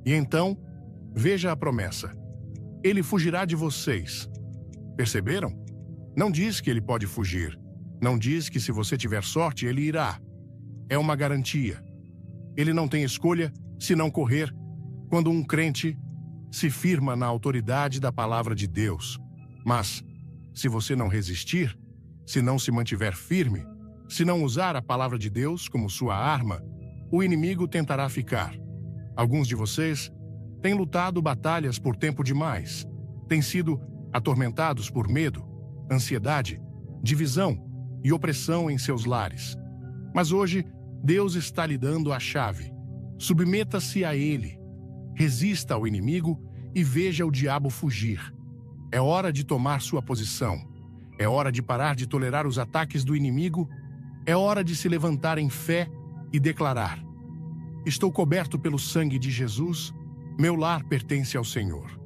E então, veja a promessa: ele fugirá de vocês. Perceberam? Não diz que ele pode fugir. Não diz que se você tiver sorte, ele irá. É uma garantia. Ele não tem escolha se não correr quando um crente se firma na autoridade da palavra de Deus. Mas, se você não resistir, se não se mantiver firme, se não usar a palavra de Deus como sua arma, o inimigo tentará ficar. Alguns de vocês têm lutado batalhas por tempo demais, têm sido atormentados por medo, ansiedade, divisão e opressão em seus lares. Mas hoje, Deus está lhe dando a chave. Submeta-se a Ele. Resista ao inimigo e veja o diabo fugir. É hora de tomar sua posição. É hora de parar de tolerar os ataques do inimigo. É hora de se levantar em fé e declarar: estou coberto pelo sangue de Jesus, meu lar pertence ao Senhor.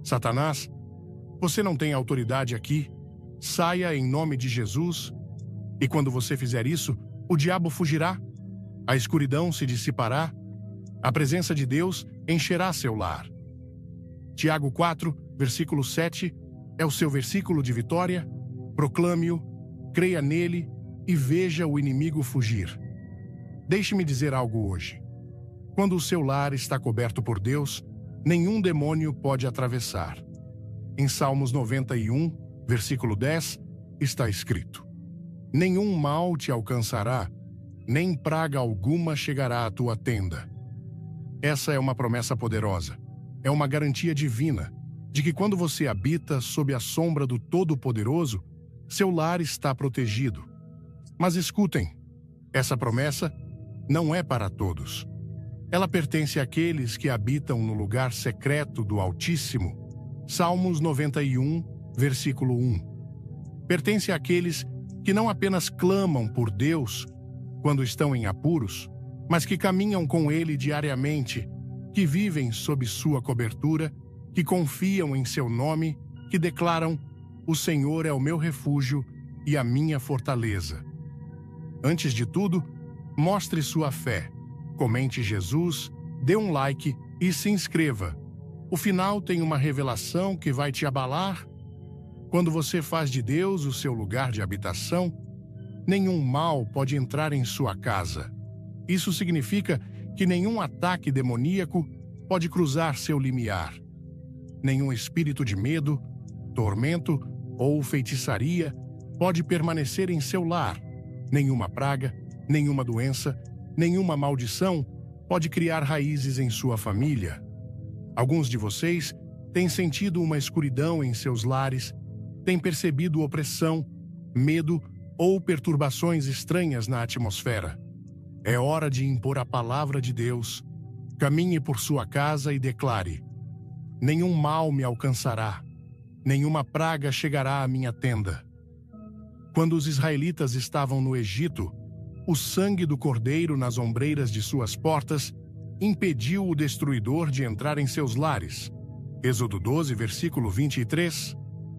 Satanás, você não tem autoridade aqui. Saia em nome de Jesus. E quando você fizer isso, o diabo fugirá, a escuridão se dissipará, a presença de Deus encherá seu lar. Tiago 4, versículo 7, é o seu versículo de vitória. Proclame-o, creia nele e veja o inimigo fugir. Deixe-me dizer algo hoje. Quando o seu lar está coberto por Deus, nenhum demônio pode atravessar. Em Salmos 91, versículo 10, está escrito: nenhum mal te alcançará, nem praga alguma chegará à tua tenda. Essa é uma promessa poderosa. É uma garantia divina de que quando você habita sob a sombra do Todo-Poderoso, seu lar está protegido. Mas escutem, essa promessa não é para todos. Ela pertence àqueles que habitam no lugar secreto do Altíssimo. Salmos 91, versículo 1. Pertence àqueles que não apenas clamam por Deus quando estão em apuros, mas que caminham com Ele diariamente, que vivem sob sua cobertura, que confiam em seu nome, que declaram: o Senhor é o meu refúgio e a minha fortaleza. Antes de tudo, mostre sua fé. Comente Jesus, dê um like e se inscreva. O final tem uma revelação que vai te abalar. Quando você faz de Deus o seu lugar de habitação, nenhum mal pode entrar em sua casa. Isso significa que nenhum ataque demoníaco pode cruzar seu limiar. Nenhum espírito de medo, tormento ou feitiçaria pode permanecer em seu lar. Nenhuma praga, nenhuma doença, nenhuma maldição pode criar raízes em sua família. Alguns de vocês têm sentido uma escuridão em seus lares, têm percebido opressão, medo ou perturbações estranhas na atmosfera. É hora de impor a palavra de Deus. Caminhe por sua casa e declare: nenhum mal me alcançará, nenhuma praga chegará à minha tenda. Quando os israelitas estavam no Egito, o sangue do cordeiro nas ombreiras de suas portas impediu o destruidor de entrar em seus lares. Êxodo 12, versículo 23.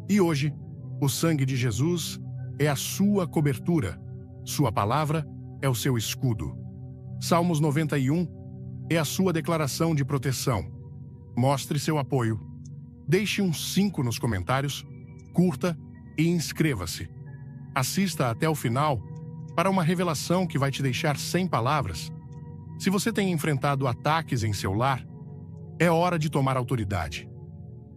E hoje, o sangue de Jesus é a sua cobertura. Sua palavra é o seu escudo. Salmos 91 é a sua declaração de proteção. Mostre seu apoio. Deixe um 5 nos comentários, curta e inscreva-se. Assista até o final para uma revelação que vai te deixar sem palavras. Se você tem enfrentado ataques em seu lar, é hora de tomar autoridade.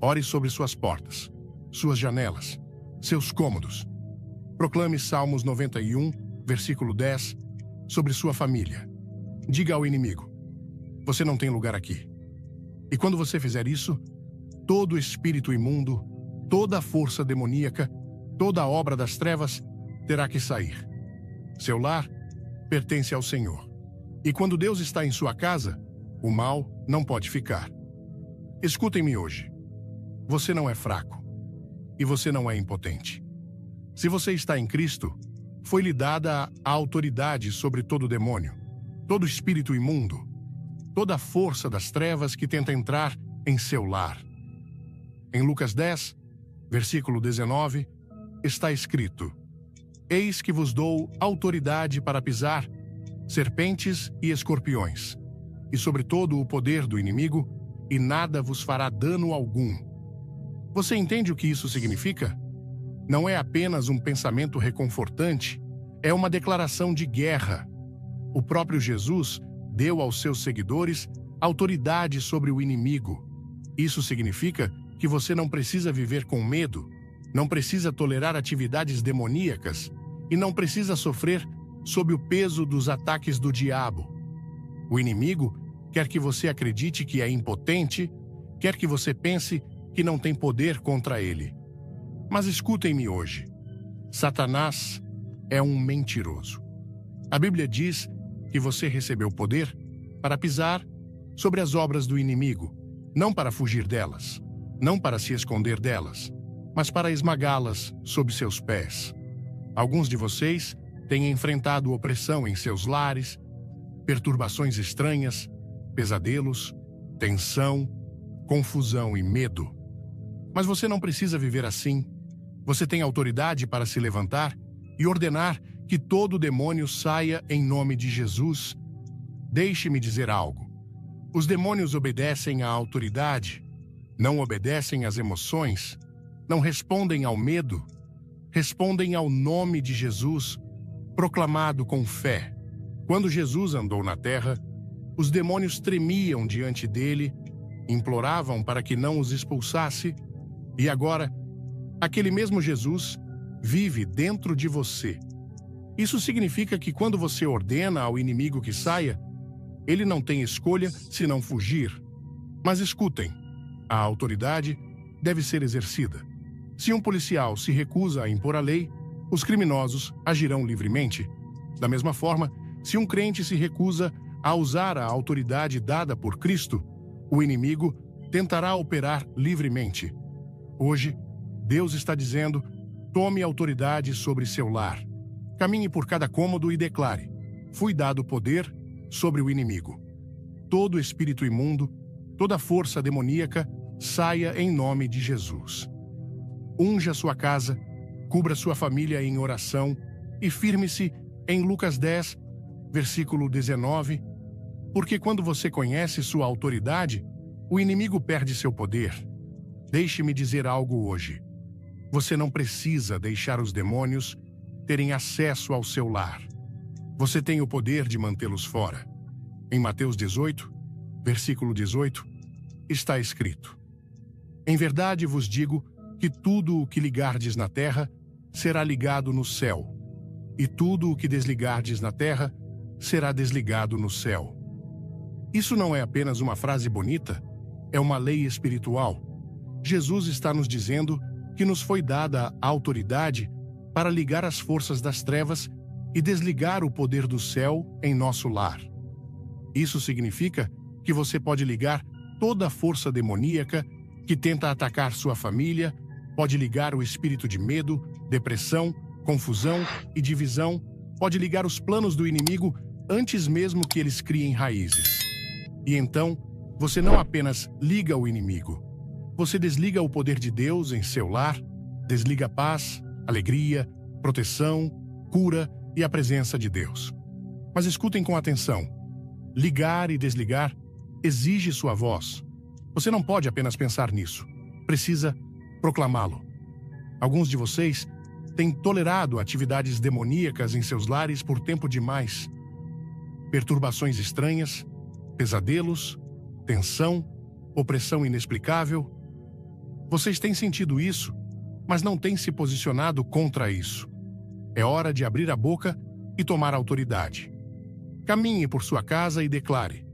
Ore sobre suas portas, suas janelas, seus cômodos. Proclame Salmos 91, versículo 10, sobre sua família. Diga ao inimigo: Você não tem lugar aqui. E quando você fizer isso, todo espírito imundo, toda força demoníaca, toda obra das trevas terá que sair. Seu lar pertence ao Senhor. E quando Deus está em sua casa, o mal não pode ficar. Escutem-me hoje. Você não é fraco. E você não é impotente. Se você está em Cristo, foi-lhe dada a autoridade sobre todo demônio, todo espírito imundo, toda a força das trevas que tenta entrar em seu lar. Em Lucas 10, versículo 19, está escrito: Eis que vos dou autoridade para pisar serpentes e escorpiões, e sobre todo o poder do inimigo, e nada vos fará dano algum. Você entende o que isso significa? Não é apenas um pensamento reconfortante, é uma declaração de guerra. O próprio Jesus deu aos seus seguidores autoridade sobre o inimigo. Isso significa que você não precisa viver com medo, não precisa tolerar atividades demoníacas e não precisa sofrer sob o peso dos ataques do diabo. O inimigo quer que você acredite que é impotente, quer que você pense que não tem poder contra ele. Mas escutem-me hoje. Satanás é um mentiroso. A Bíblia diz que você recebeu poder para pisar sobre as obras do inimigo, não para fugir delas, não para se esconder delas, mas para esmagá-las sob seus pés. Alguns de vocês têm enfrentado opressão em seus lares, perturbações estranhas, pesadelos, tensão, confusão e medo. Mas você não precisa viver assim. Você tem autoridade para se levantar e ordenar que todo demônio saia em nome de Jesus. Deixe-me dizer algo. Os demônios obedecem à autoridade, não obedecem às emoções, não respondem ao medo, respondem ao nome de Jesus, proclamado com fé. Quando Jesus andou na terra, os demônios tremiam diante dele, imploravam para que não os expulsasse, e agora, aquele mesmo Jesus vive dentro de você. Isso significa que quando você ordena ao inimigo que saia, ele não tem escolha senão fugir. Mas escutem, a autoridade deve ser exercida. Se um policial se recusa a impor a lei, os criminosos agirão livremente. Da mesma forma, se um crente se recusa a usar a autoridade dada por Cristo, o inimigo tentará operar livremente. Hoje, Deus está dizendo: tome autoridade sobre seu lar. Caminhe por cada cômodo e declare: fui dado poder sobre o inimigo. Todo espírito imundo, toda força demoníaca, saia em nome de Jesus. Unja sua casa, cubra sua família em oração e firme-se em Lucas 10, versículo 19, porque quando você conhece sua autoridade, o inimigo perde seu poder. Deixe-me dizer algo hoje. Você não precisa deixar os demônios terem acesso ao seu lar. Você tem o poder de mantê-los fora. Em Mateus 18, versículo 18, está escrito: Em verdade vos digo que tudo o que ligardes na terra será ligado no céu, e tudo o que desligardes na terra será desligado no céu. Isso não é apenas uma frase bonita, é uma lei espiritual. Jesus está nos dizendo que nos foi dada a autoridade para ligar as forças das trevas e desligar o poder do céu em nosso lar. Isso significa que você pode ligar toda a força demoníaca que tenta atacar sua família, pode ligar o espírito de medo, depressão, confusão e divisão, pode ligar os planos do inimigo antes mesmo que eles criem raízes. E então, você não apenas liga o inimigo, você desliga o poder de Deus em seu lar, desliga a paz, alegria, proteção, cura e a presença de Deus. Mas escutem com atenção. Ligar e desligar exige sua voz. Você não pode apenas pensar nisso. Precisa proclamá-lo. Alguns de vocês têm tolerado atividades demoníacas em seus lares por tempo demais. Perturbações estranhas, pesadelos, tensão, opressão inexplicável. Vocês têm sentido isso, mas não têm se posicionado contra isso. É hora de abrir a boca e tomar autoridade. Caminhe por sua casa e declare: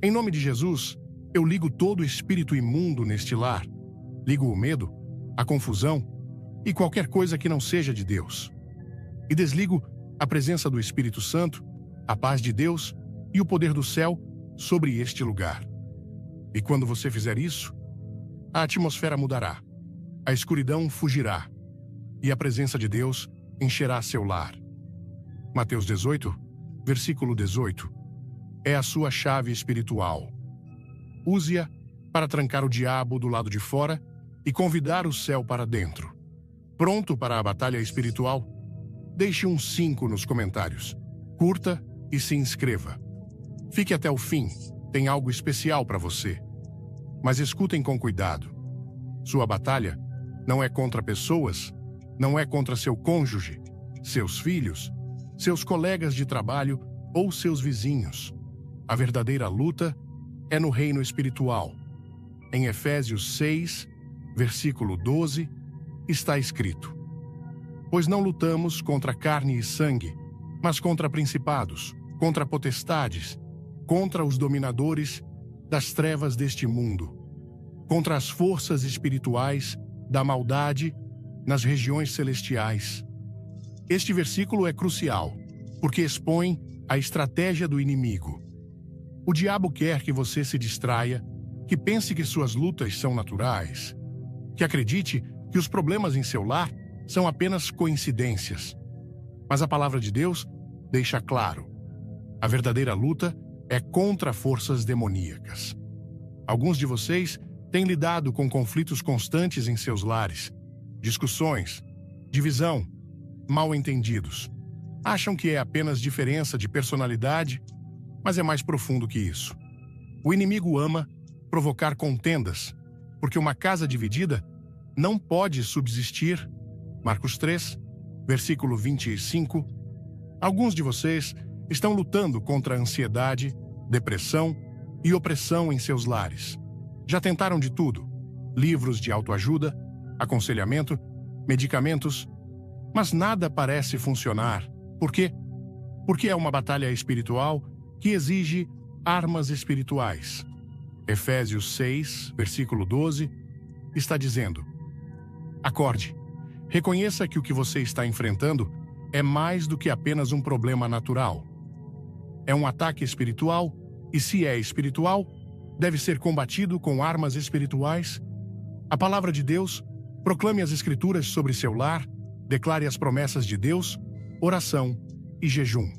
Em nome de Jesus, eu ligo todo espírito imundo neste lar. Ligo o medo, a confusão e qualquer coisa que não seja de Deus. E desligo a presença do Espírito Santo, a paz de Deus e o poder do céu sobre este lugar. E quando você fizer isso, a atmosfera mudará, a escuridão fugirá e a presença de Deus encherá seu lar. Mateus 18, versículo 18, é a sua chave espiritual. Use-a para trancar o diabo do lado de fora e convidar o céu para dentro. Pronto para a batalha espiritual? Deixe um 5 nos comentários. Curta e se inscreva. Fique até o fim, tem algo especial para você. Mas escutem com cuidado. Sua batalha não é contra pessoas, não é contra seu cônjuge, seus filhos, seus colegas de trabalho ou seus vizinhos. A verdadeira luta é no reino espiritual. Em Efésios 6, versículo 12, está escrito: Pois não lutamos contra carne e sangue, mas contra principados, contra potestades, contra os dominadores das trevas deste mundo, contra as forças espirituais da maldade nas regiões celestiais. Este versículo é crucial, porque expõe a estratégia do inimigo. O diabo quer que você se distraia, que pense que suas lutas são naturais, que acredite que os problemas em seu lar são apenas coincidências. Mas a palavra de Deus deixa claro: a verdadeira luta é contra forças demoníacas. Alguns de vocês têm lidado com conflitos constantes em seus lares, discussões, divisão, mal-entendidos. Acham que é apenas diferença de personalidade, mas é mais profundo que isso. O inimigo ama provocar contendas, porque uma casa dividida não pode subsistir. Marcos 3, versículo 25. Alguns de vocês estão lutando contra a ansiedade, depressão e opressão em seus lares. Já tentaram de tudo: livros de autoajuda, aconselhamento, medicamentos, mas nada parece funcionar. Por quê? Porque é uma batalha espiritual que exige armas espirituais. Efésios 6, versículo 12, está dizendo: Acorde, reconheça que o que você está enfrentando é mais do que apenas um problema natural. É um ataque espiritual, e se é espiritual, deve ser combatido com armas espirituais. A palavra de Deus, proclame as Escrituras sobre seu lar, declare as promessas de Deus, oração e jejum.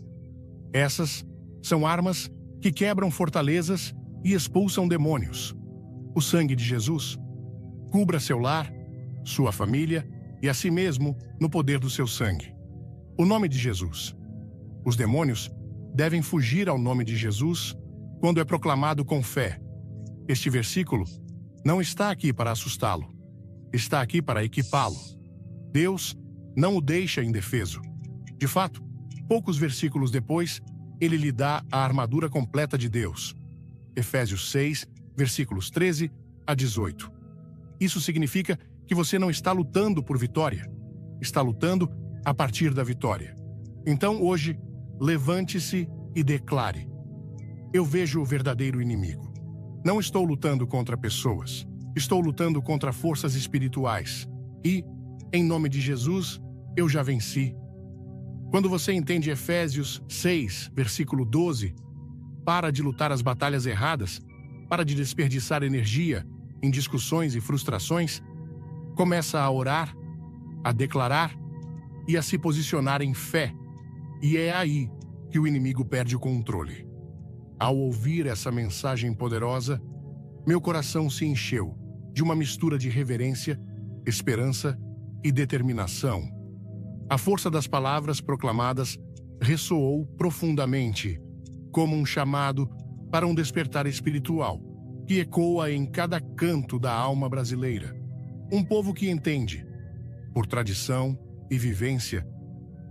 Essas são armas que quebram fortalezas e expulsam demônios. O sangue de Jesus cubra seu lar, sua família e a si mesmo no poder do seu sangue. O nome de Jesus. Os demônios devem fugir ao nome de Jesus quando é proclamado com fé. Este versículo não está aqui para assustá-lo. Está aqui para equipá-lo. Deus não o deixa indefeso. De fato, poucos versículos depois, ele lhe dá a armadura completa de Deus. Efésios 6, versículos 13 a 18. Isso significa que você não está lutando por vitória. Está lutando a partir da vitória. Então, hoje, levante-se e declare: Eu vejo o verdadeiro inimigo. Não estou lutando contra pessoas. Estou lutando contra forças espirituais. E, em nome de Jesus, eu já venci. Quando você entende Efésios 6, versículo 12, para de lutar as batalhas erradas, para de desperdiçar energia em discussões e frustrações, começa a orar, a declarar e a se posicionar em fé. E é aí que o inimigo perde o controle. Ao ouvir essa mensagem poderosa, meu coração se encheu de uma mistura de reverência, esperança e determinação. A força das palavras proclamadas ressoou profundamente, como um chamado para um despertar espiritual, que ecoa em cada canto da alma brasileira. Um povo que entende, por tradição e vivência,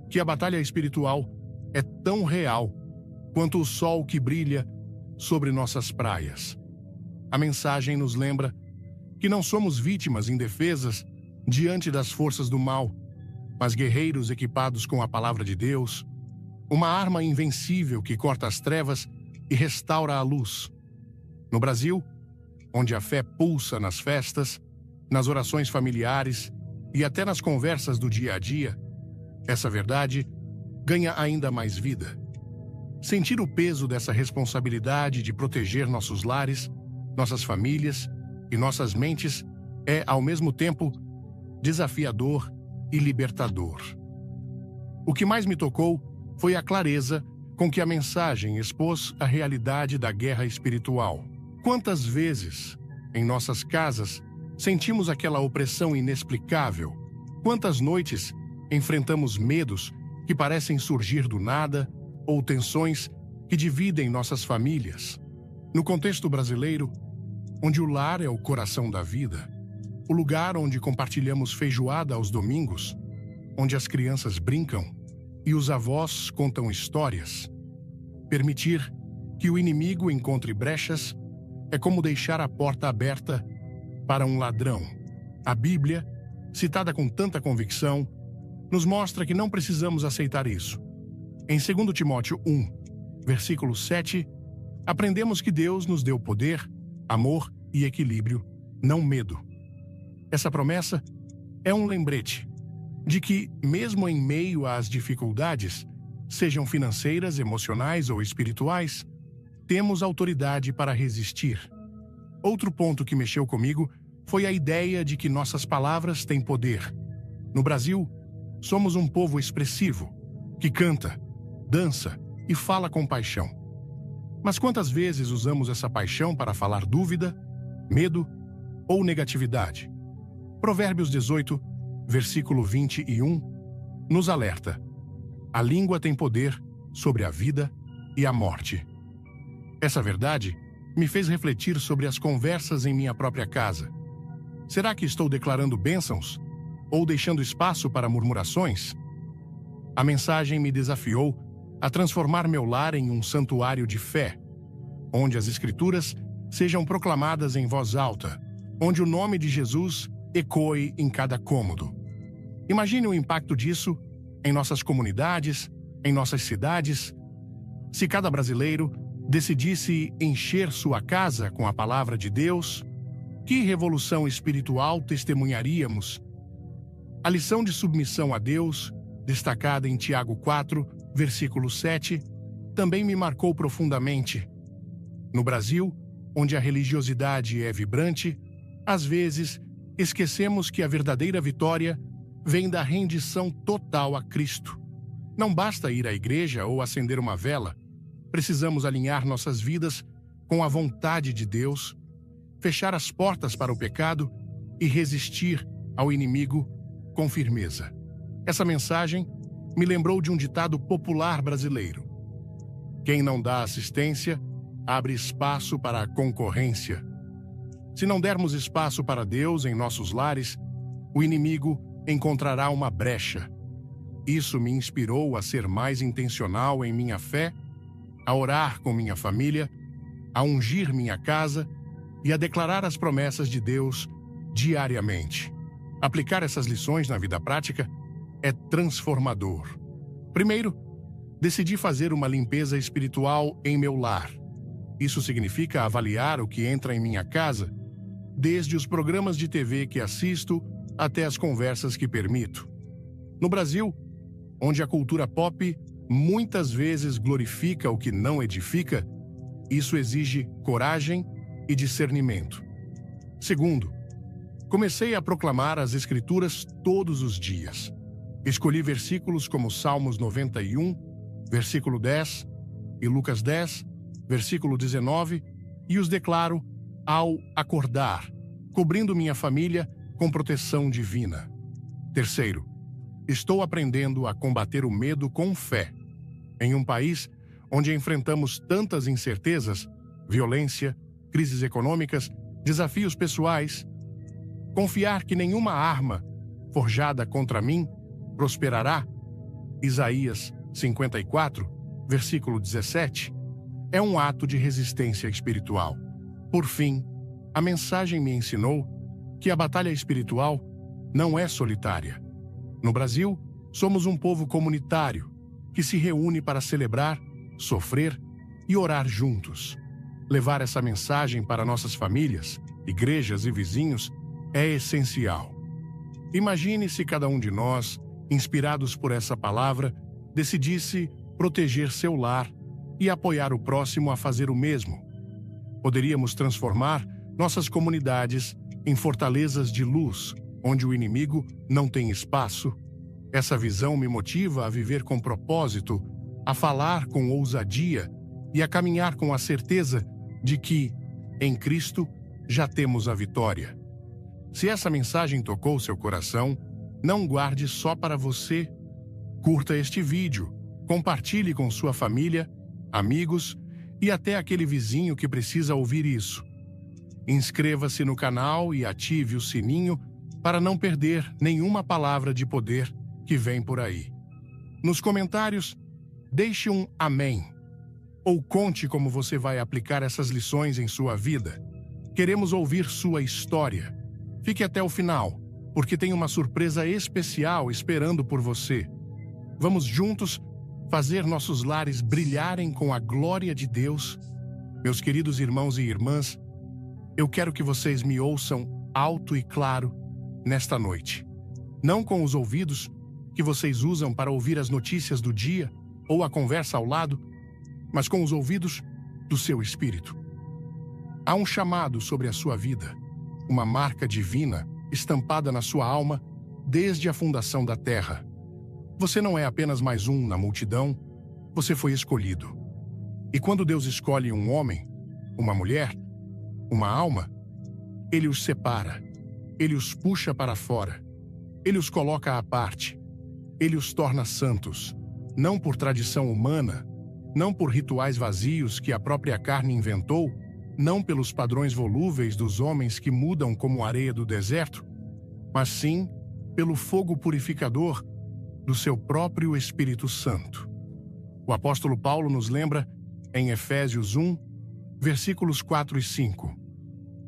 que a batalha espiritual é tão real quanto o sol que brilha sobre nossas praias. A mensagem nos lembra que não somos vítimas indefesas diante das forças do mal, mas guerreiros equipados com a palavra de Deus, uma arma invencível que corta as trevas e restaura a luz. No Brasil, onde a fé pulsa nas festas, nas orações familiares e até nas conversas do dia a dia, essa verdade ganha ainda mais vida. Sentir o peso dessa responsabilidade de proteger nossos lares, nossas famílias e nossas mentes é, ao mesmo tempo, desafiador e libertador. O que mais me tocou foi a clareza com que a mensagem expôs a realidade da guerra espiritual. Quantas vezes, em nossas casas, sentimos aquela opressão inexplicável? Quantas noites enfrentamos medos que parecem surgir do nada ou tensões que dividem nossas famílias? No contexto brasileiro, onde o lar é o coração da vida, o lugar onde compartilhamos feijoada aos domingos, onde as crianças brincam e os avós contam histórias, permitir que o inimigo encontre brechas é como deixar a porta aberta para um ladrão. A Bíblia, citada com tanta convicção, nos mostra que não precisamos aceitar isso. Em 2 Timóteo 1, versículo 7, aprendemos que Deus nos deu poder, amor e equilíbrio, não medo. Essa promessa é um lembrete de que, mesmo em meio às dificuldades, sejam financeiras, emocionais ou espirituais, temos autoridade para resistir. Outro ponto que mexeu comigo foi a ideia de que nossas palavras têm poder. No Brasil, somos um povo expressivo, que canta, dança e fala com paixão. Mas quantas vezes usamos essa paixão para falar dúvida, medo ou negatividade? Provérbios 18, versículo 21, nos alerta: a língua tem poder sobre a vida e a morte. Essa verdade me fez refletir sobre as conversas em minha própria casa. Será que estou declarando bênçãos ou deixando espaço para murmurações? A mensagem me desafiou a transformar meu lar em um santuário de fé, onde as Escrituras sejam proclamadas em voz alta, onde o nome de Jesus ecoe em cada cômodo. Imagine o impacto disso em nossas comunidades, em nossas cidades. Se cada brasileiro decidisse encher sua casa com a palavra de Deus, que revolução espiritual testemunharíamos? A lição de submissão a Deus, destacada em Tiago 4, versículo 7, também me marcou profundamente. No Brasil, onde a religiosidade é vibrante, às vezes esquecemos que a verdadeira vitória vem da rendição total a Cristo. Não basta ir à igreja ou acender uma vela. Precisamos alinhar nossas vidas com a vontade de Deus, fechar as portas para o pecado e resistir ao inimigo com firmeza. Essa mensagem me lembrou de um ditado popular brasileiro: quem não dá assistência, abre espaço para a concorrência. Se não dermos espaço para Deus em nossos lares, o inimigo encontrará uma brecha. Isso me inspirou a ser mais intencional em minha fé, a orar com minha família, a ungir minha casa e a declarar as promessas de Deus diariamente. Aplicar essas lições na vida prática é transformador. Primeiro, decidi fazer uma limpeza espiritual em meu lar. Isso significa avaliar o que entra em minha casa, desde os programas de TV que assisto até as conversas que permito. No Brasil, onde a cultura pop muitas vezes glorifica o que não edifica, isso exige coragem e discernimento. Segundo, comecei a proclamar as Escrituras todos os dias. Escolhi versículos como Salmos 91, versículo 10, e Lucas 10, versículo 19, e os declaro ao acordar, cobrindo minha família com proteção divina. Terceiro, estou aprendendo a combater o medo com fé. Em um país onde enfrentamos tantas incertezas, violência, crises econômicas, desafios pessoais, confiar que nenhuma arma forjada contra mim prosperará, Isaías 54, versículo 17, é um ato de resistência espiritual. Por fim, a mensagem me ensinou que a batalha espiritual não é solitária. No Brasil, somos um povo comunitário que se reúne para celebrar, sofrer e orar juntos. levar essa mensagem para nossas famílias, igrejas e vizinhos é essencial. Imagine se cada um de nós, inspirados por essa palavra, decidisse proteger seu lar e apoiar o próximo a fazer o mesmo. Poderíamos transformar nossas comunidades em fortalezas de luz, onde o inimigo não tem espaço. Essa visão me motiva a viver com propósito, a falar com ousadia e a caminhar com a certeza de que, em Cristo, já temos a vitória. Se essa mensagem tocou seu coração, não guarde só para você. Curta este vídeo, compartilhe com sua família, amigos e até aquele vizinho que precisa ouvir isso. Inscreva-se no canal e ative o sininho para não perder nenhuma palavra de poder que vem por aí. Nos comentários, deixe um amém. Ou conte como você vai aplicar essas lições em sua vida. Queremos ouvir sua história. Fique até o final, porque tem uma surpresa especial esperando por você. Vamos juntos fazer nossos lares brilharem com a glória de Deus. Meus queridos irmãos e irmãs, eu quero que vocês me ouçam alto e claro nesta noite. Não com os ouvidos que vocês usam para ouvir as notícias do dia ou a conversa ao lado, mas com os ouvidos do seu espírito. Há um chamado sobre a sua vida, uma marca divina estampada na sua alma desde a fundação da terra. Você não é apenas mais um na multidão, você foi escolhido. E quando Deus escolhe um homem, uma mulher, uma alma, Ele os separa, Ele os puxa para fora, Ele os coloca à parte, Ele os torna santos, não por tradição humana, não por rituais vazios que a própria carne inventou, não pelos padrões volúveis dos homens que mudam como a areia do deserto, mas sim pelo fogo purificador do seu próprio Espírito Santo. O apóstolo Paulo nos lembra em Efésios 1, versículos 4 e 5.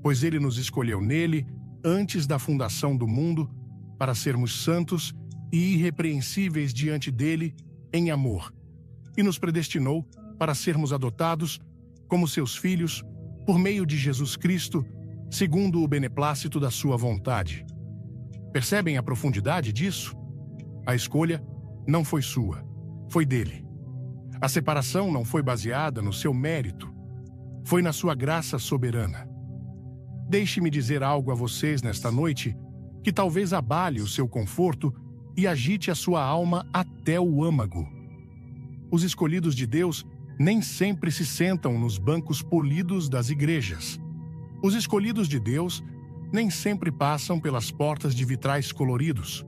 Pois ele nos escolheu nele, antes da fundação do mundo, para sermos santos e irrepreensíveis diante dele em amor, e nos predestinou para sermos adotados como seus filhos por meio de Jesus Cristo, segundo o beneplácito da sua vontade. Percebem a profundidade disso? A escolha não foi sua, foi dele. A separação não foi baseada no seu mérito, foi na sua graça soberana. Deixe-me dizer algo a vocês nesta noite que talvez abale o seu conforto e agite a sua alma até o âmago. Os escolhidos de Deus nem sempre se sentam nos bancos polidos das igrejas. Os escolhidos de Deus nem sempre passam pelas portas de vitrais coloridos.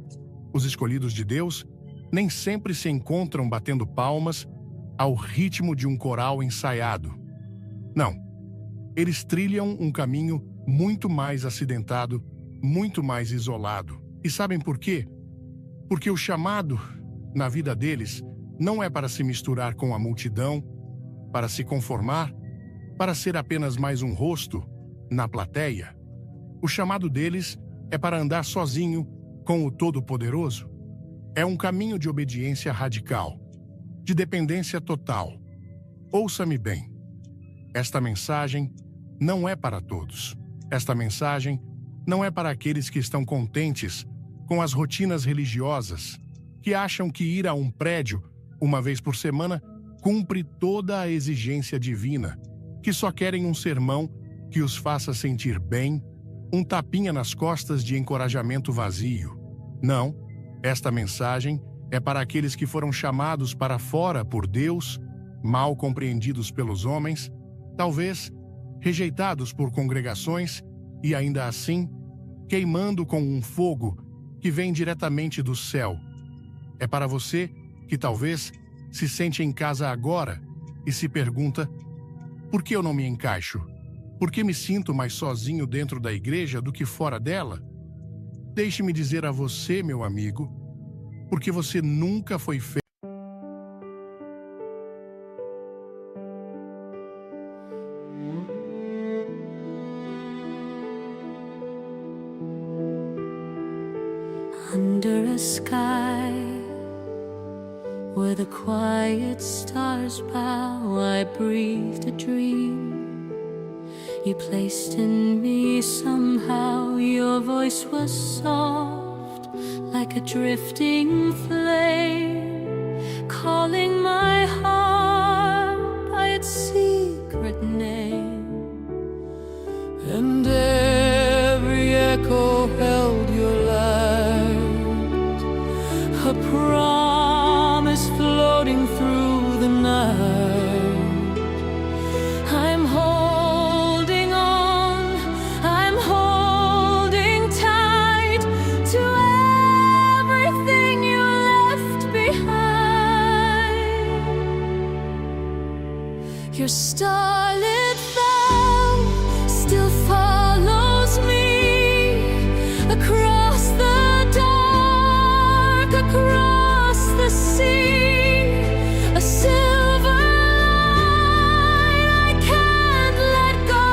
Os escolhidos de Deus nem sempre se encontram batendo palmas ao ritmo de um coral ensaiado. Não, eles trilham um caminho muito mais acidentado, muito mais isolado. E sabem por quê? Porque o chamado na vida deles não é para se misturar com a multidão, para se conformar, para ser apenas mais um rosto na plateia. O chamado deles é para andar sozinho com o Todo-Poderoso. É um caminho de obediência radical, de dependência total. Ouça-me bem. Esta mensagem não é para todos. Esta mensagem não é para aqueles que estão contentes com as rotinas religiosas, que acham que ir a um prédio uma vez por semana cumpre toda a exigência divina, que só querem um sermão que os faça sentir bem, um tapinha nas costas de encorajamento vazio. Não, esta mensagem é para aqueles que foram chamados para fora por Deus, mal compreendidos pelos homens, talvez rejeitados por congregações e ainda assim queimando com um fogo que vem diretamente do céu. É para você que talvez se sente em casa agora e se pergunta: por que eu não me encaixo? Por que me sinto mais sozinho dentro da igreja do que fora dela? Deixe-me dizer a você, meu amigo, porque você nunca foi feito. Under a sky where the quiet stars bow, I breathed a dream you placed in me somehow. Your voice was soft, like a drifting flame, calling my heart by its secret name. And every echo held your light, a promise floating through the night. I'm holding on, I'm holding tight to everything you left behind. Your starlit vow still follows me across the dark, across the sea, a silver line I can't let go,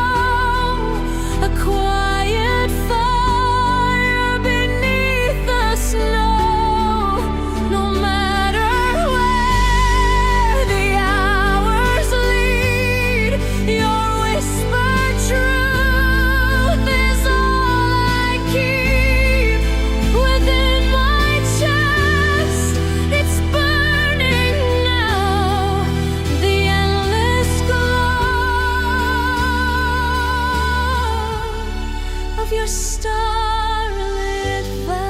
a quiet fire beneath the snow. No matter where the hours lead, your whispered truth is all I keep within my chest. It's burning now, the endless glow of your starlit vow.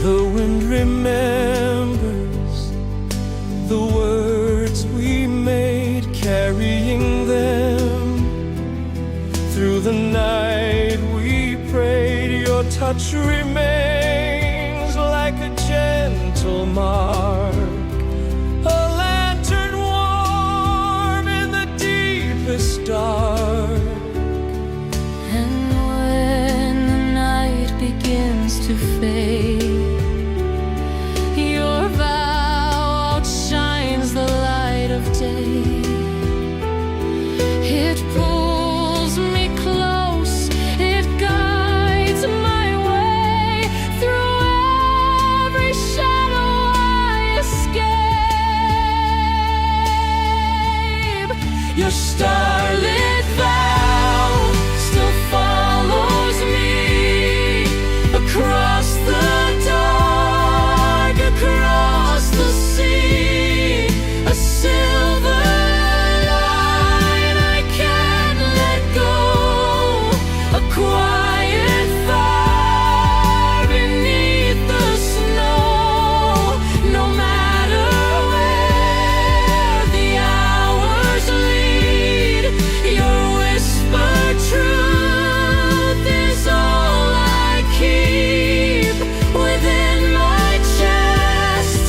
The wind remembers the words we made, carrying them through the night. We prayed. Your touch remains like a gentle mark, a lantern warm in the deepest dark. And when the night begins to fade, your vow outshines the light of day. It pulls me close, it guides my way through every shadow I escape. Your starlit vow still follows me across the dark, across the sea, a silver line I can't let go, a quiet fire beneath the snow. No matter where the hours lead, your whispered truth is all I keep within my chest.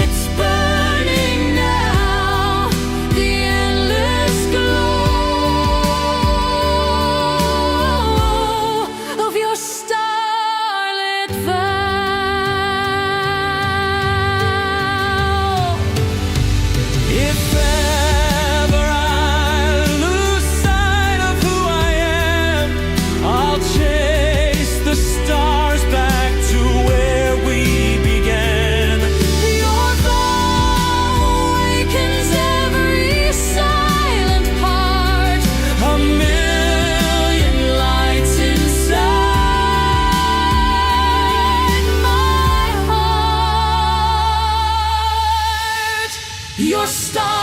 It's burning now, the endless glow of your starlit vow. If ever I lose sight of who I am, I'll chase the stars back to where we began. Your vow awakens every silent part, A million lights inside my heart. Your star